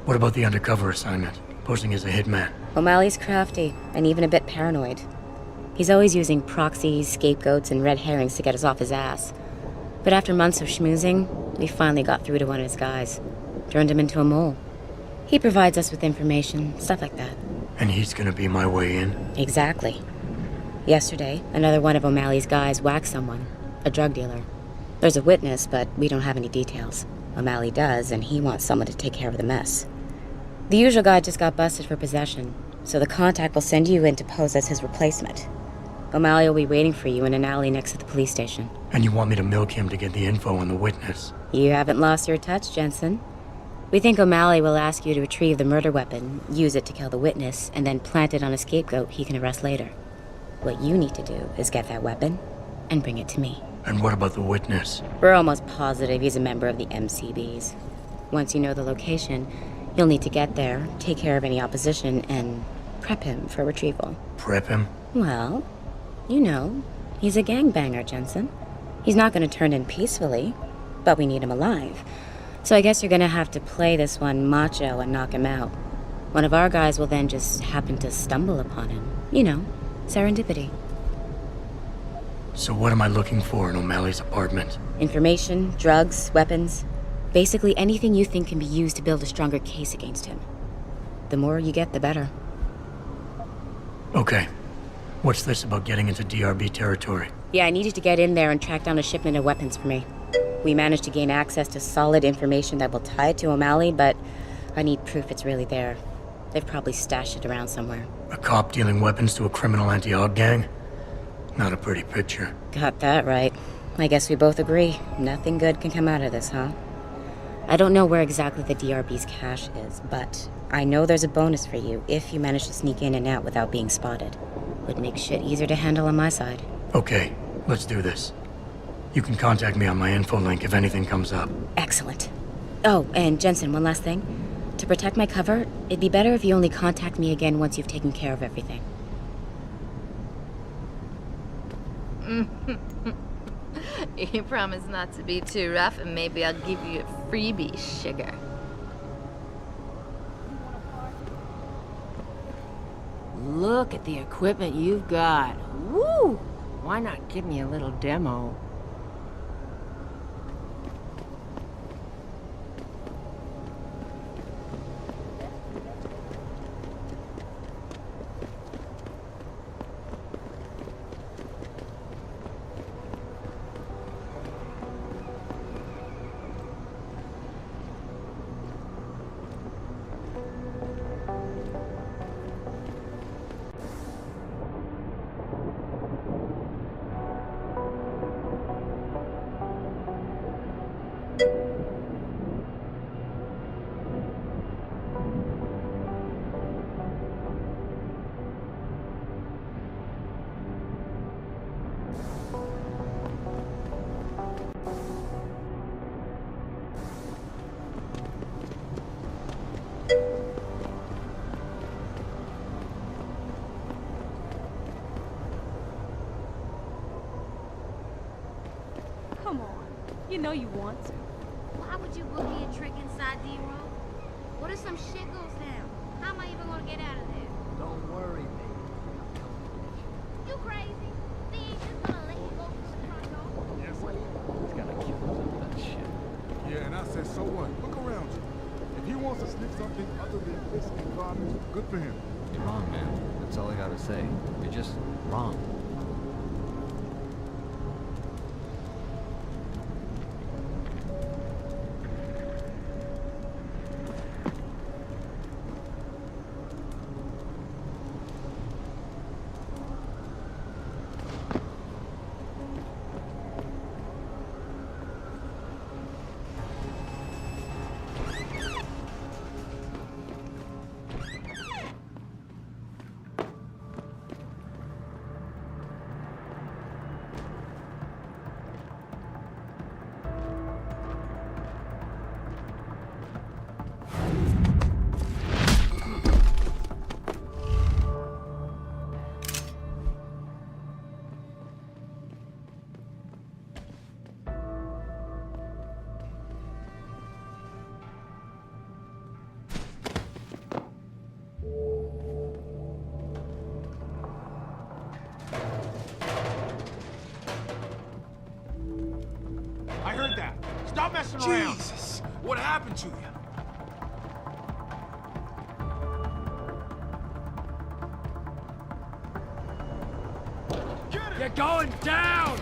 What about the undercover assignment? Posing as a hitman? O'Malley's crafty, and even a bit paranoid. He's always using proxies, scapegoats, and red herrings to get us off his ass. But after months of schmoozing, we finally got through to one of his guys. Turned him into a mole. He provides us with information, stuff like that. And he's gonna be my way in? Exactly. Yesterday, another one of O'Malley's guys whacked someone, a drug dealer. There's a witness, but we don't have any details. O'Malley does, and he wants someone to take care of the mess. The usual guy just got busted for possession, so the contact will send you in to pose as his replacement. O'Malley will be waiting for you in an alley next to the police station. And you want me to milk him to get the info on the witness? You haven't lost your touch, Jensen. We think O'Malley will ask you to retrieve the murder weapon, use it to kill the witness, and then plant it on a scapegoat he can arrest later. What you need to do is get that weapon and bring it to me. And what about the witness? We're almost positive he's a member of the MCBs. Once you know the location, you'll need to get there, take care of any opposition, and prep him for retrieval. Prep him? Well, you know, he's a gangbanger, Jensen. He's not going to turn in peacefully, but we need him alive. So I guess you're going to have to play this one macho and knock him out. One of our guys will then just happen to stumble upon him. You know, serendipity. So what am I looking for in O'Malley's apartment? Information, drugs, weapons. Basically anything you think can be used to build a stronger case against him. The more you get, the better. Okay. What's this about getting into DRB territory? Yeah, I needed to get in there and track down a shipment of weapons for me. We managed to gain access to solid information that will tie it to O'Malley, but I need proof it's really there. They've probably stashed it around somewhere. A cop dealing weapons to a criminal anti-Aug gang? Not a pretty picture. Got that right. I guess we both agree. Nothing good can come out of this, huh? I don't know where exactly the DRB's cache is, but I know there's a bonus for you if you manage to sneak in and out without being spotted. Would make shit easier to handle on my side. Okay, let's do this. You can contact me on my info link if anything comes up. Excellent. Oh, and Jensen, one last thing. To protect my cover, it'd be better if you only contact me again once you've taken care of everything. You promise not to be too rough, and maybe I'll give you a freebie, sugar. Look at the equipment you've got. Woo! Why not give me a little demo? Come on. You know you want to. Why would you book me a trick inside D-Row? What if some shit goes down? How am I even gonna get out of there? Don't worry, baby. You crazy? They ain't just gonna let you go through the front door. Yes, He's gonna kill us over that shit. Yeah, and I said, so what? Look around you. If he wants to sneak something other than this and garbage, good for him. You're wrong, man. That's all I gotta say. You're just wrong. I heard that. Stop messing around. Jesus! What happened to you? You're going down!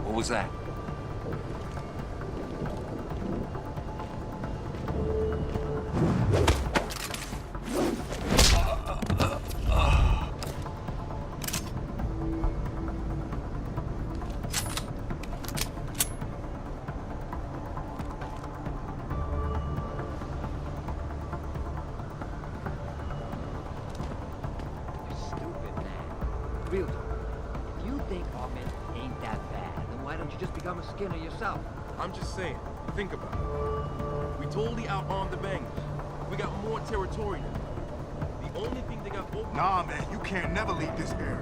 What was that? just become a Skinner yourself. I'm just saying, think about it. We totally out-armed the bangers. We got more territory now. The only thing they got open... Nah, man, you can't never leave this area.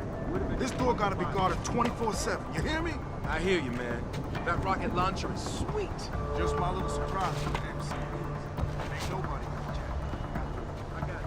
This door gotta be guarded 24/7, you hear me? I hear you, man. That rocket launcher is sweet. Just my little surprise for the MC. Ain't nobody gonna jack. I got you.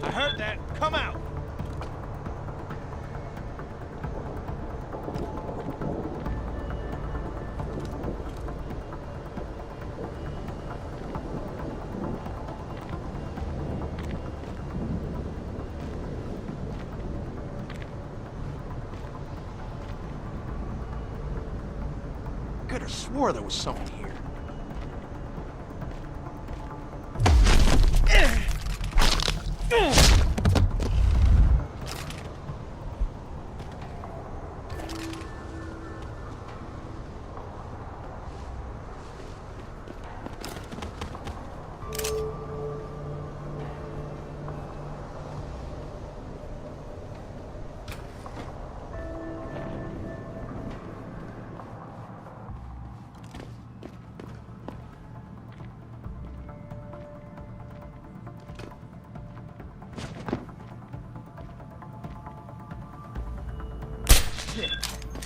I heard that. Come out. Could have swore there was someone here.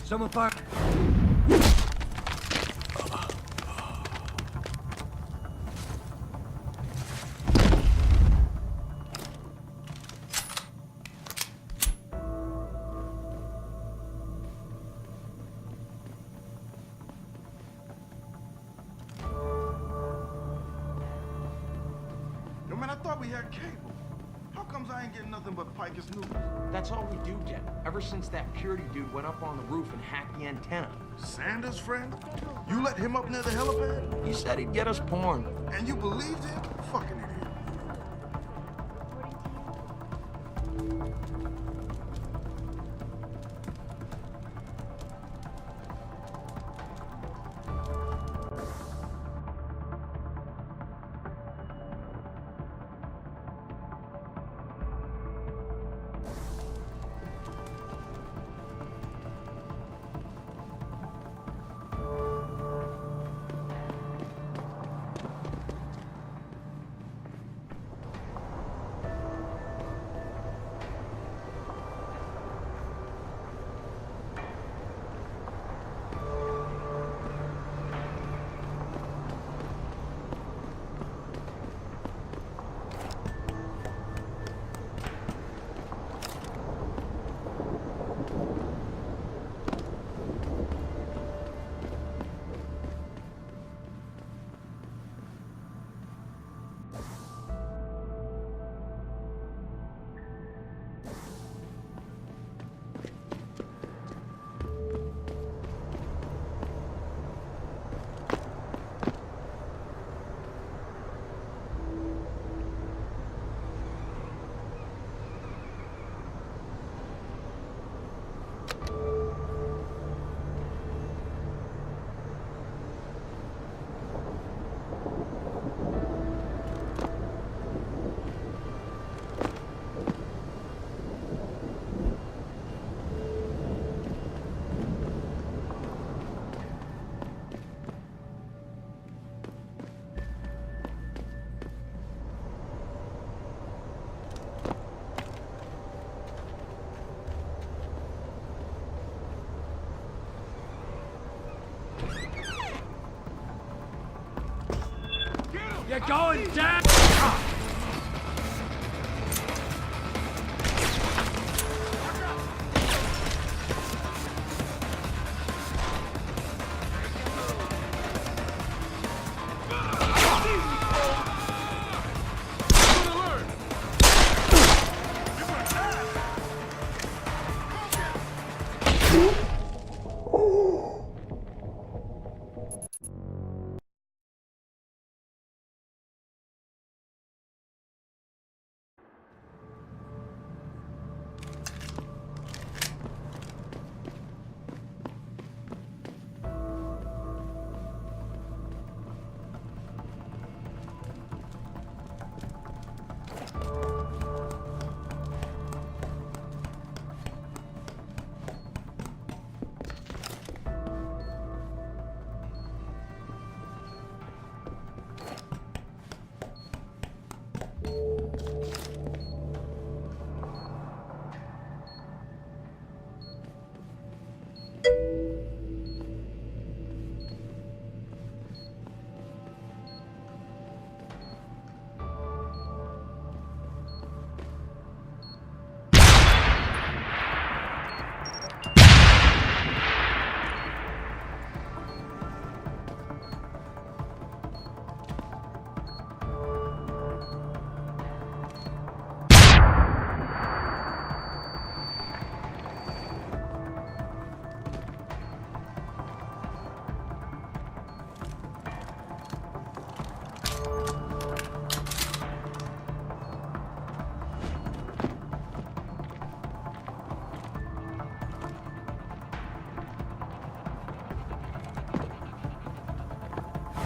Someone park. Yo, man, I thought we had cable. How comes I ain't getting nothing but Picus news? That's all we do, Jet. Ever since that Purity dude went up on the roof and hacked the antenna. Sanders' friend? You let him up near the helipad? He said he'd get us porn. And you believed him? Fucking idiot. You're going down!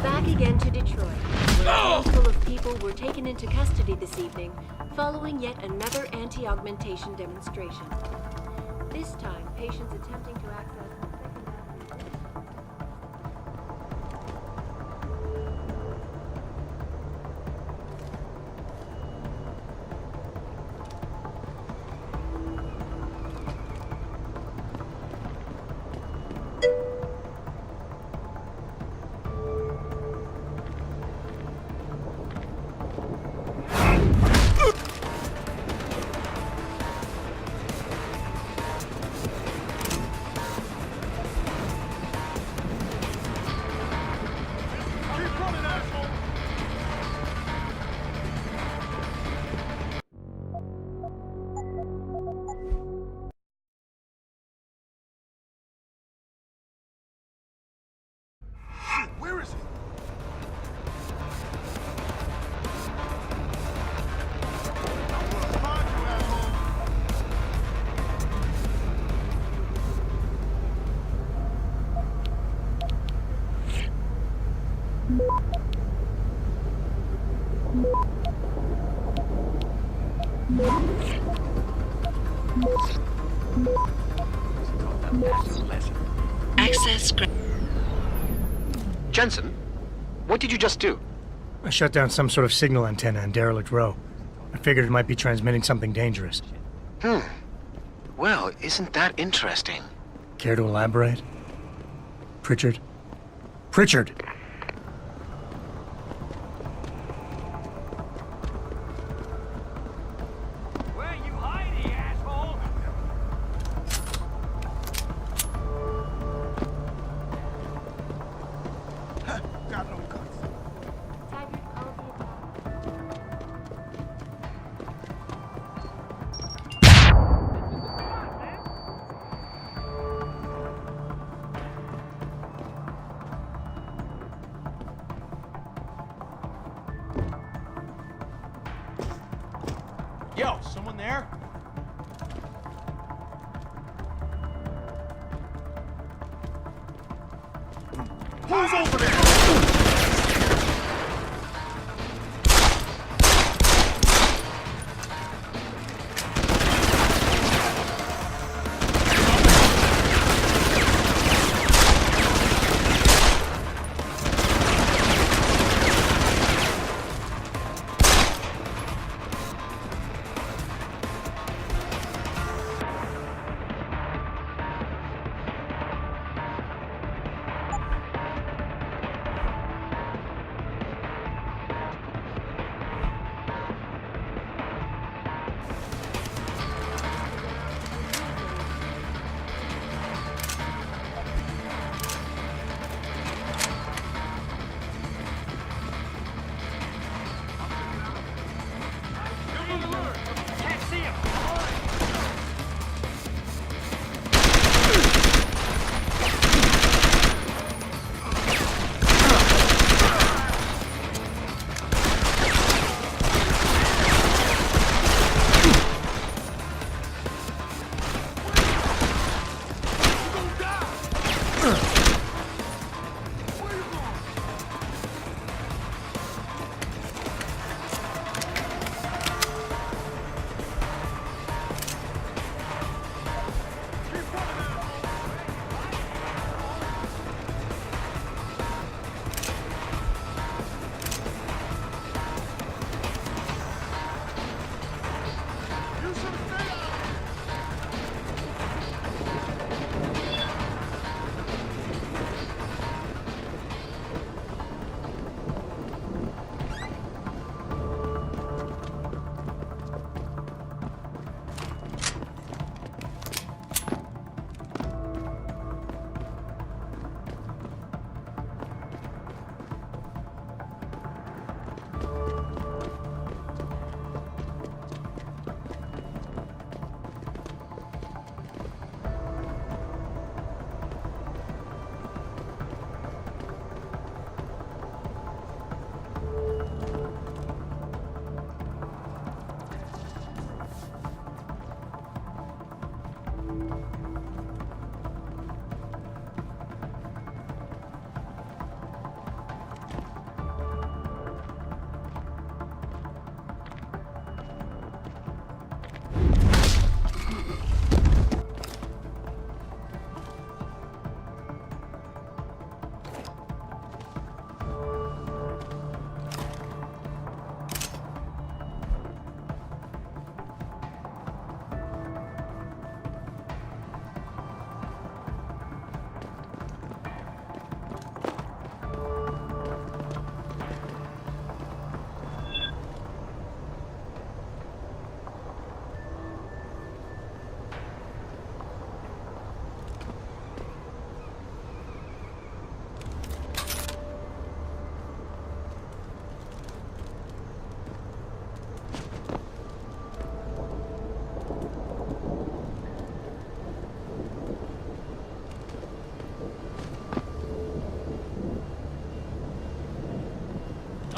Back again to Detroit, where a handful of people were taken into custody this evening following yet another anti-augmentation demonstration. This time, patients attempting to access the Second Avenue. Where is it? Access. Jensen, what did you just do? I shut down some sort of signal antenna in Derelict Row. I figured it might be transmitting something dangerous. Well, isn't that interesting? Care to elaborate? Pritchard? Pritchard! Where you hiding, asshole? Got no guts. Yo, someone there? Who's over there?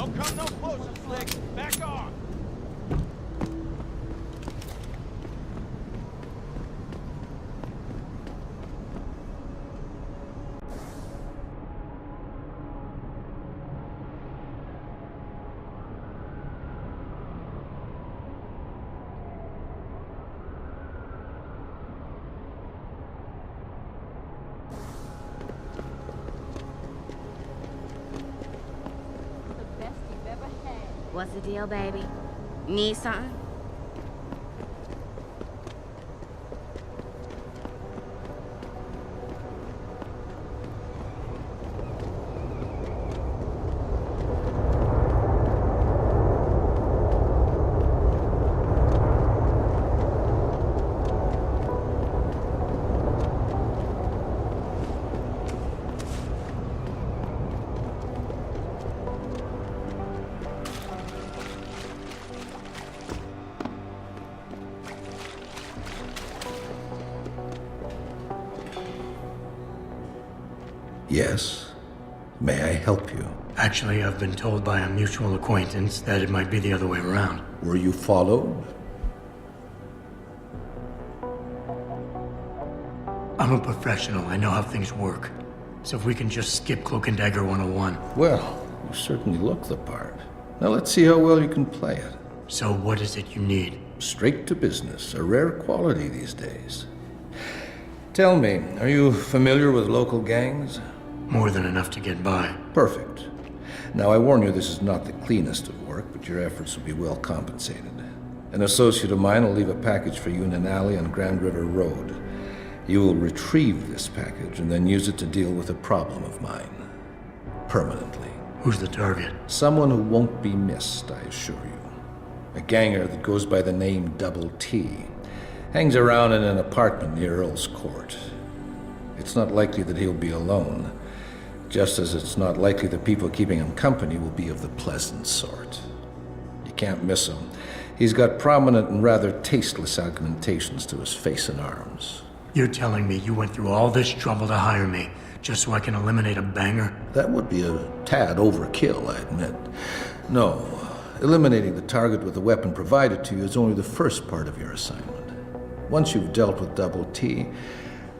Don't come no closer, Slick. Back off. What's the deal, baby? Need something? Yes. May I help you? Actually, I've been told by a mutual acquaintance that it might be the other way around. Were you followed? I'm a professional. I know how things work. So if we can just skip Cloak and Dagger 101. Well, you certainly look the part. Now let's see how well you can play it. So what is it you need? Straight to business, a rare quality these days. Tell me, are you familiar with local gangs? More than enough to get by. Perfect. Now I warn you, this is not the cleanest of work, but your efforts will be well compensated. An associate of mine will leave a package for you in an alley on Grand River Road. You will retrieve this package and then use it to deal with a problem of mine. Permanently. Who's the target? Someone who won't be missed, I assure you. A ganger that goes by the name Double T. Hangs around in an apartment near Earl's Court. It's not likely that he'll be alone, just as it's not likely the people keeping him company will be of the pleasant sort. You can't miss him. He's got prominent and rather tasteless augmentations to his face and arms. You're telling me you went through all this trouble to hire me, just so I can eliminate a banger? That would be a tad overkill, I admit. No, eliminating the target with the weapon provided to you is only the first part of your assignment. Once you've dealt with Double T,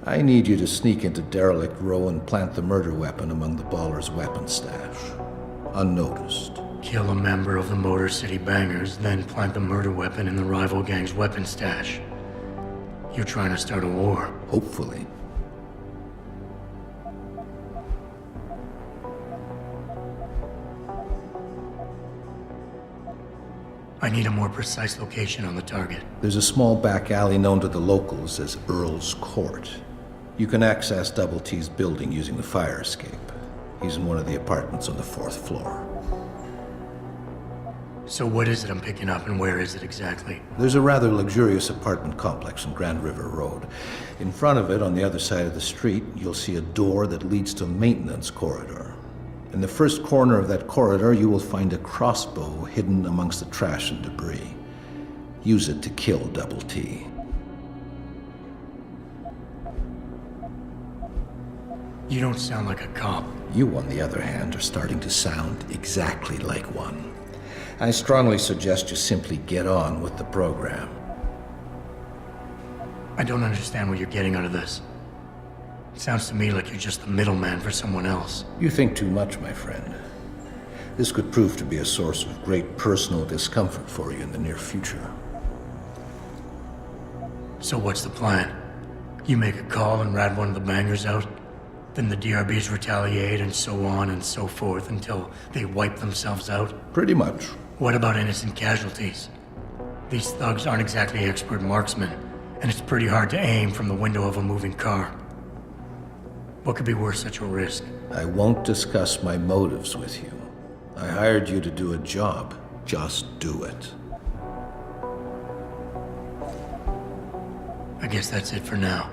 I need you to sneak into Derelict Row and plant the murder weapon among the Baller's weapon stash. Unnoticed. Kill a member of the Motor City Bangers, then plant the murder weapon in the rival gang's weapon stash. You're trying to start a war. Hopefully. I need a more precise location on the target. There's a small back alley known to the locals as Earl's Court. You can access Double T's building using the fire escape. He's in one of the apartments on the 4th floor. So what is it I'm picking up, and where is it exactly? There's a rather luxurious apartment complex on Grand River Road. In front of it, on the other side of the street, you'll see a door that leads to a maintenance corridor. In the first corner of that corridor, you will find a crossbow hidden amongst the trash and debris. Use it to kill Double T. You don't sound like a cop. You, on the other hand, are starting to sound exactly like one. I strongly suggest you simply get on with the program. I don't understand what you're getting out of this. It sounds to me like you're just the middleman for someone else. You think too much, my friend. This could prove to be a source of great personal discomfort for you in the near future. So what's the plan? You make a call and rat one of the bangers out? Then the DRBs retaliate and so on and so forth until they wipe themselves out? Pretty much. What about innocent casualties? These thugs aren't exactly expert marksmen, and it's pretty hard to aim from the window of a moving car. What could be worth such a risk? I won't discuss my motives with you. I hired you to do a job. Just do it. I guess that's it for now.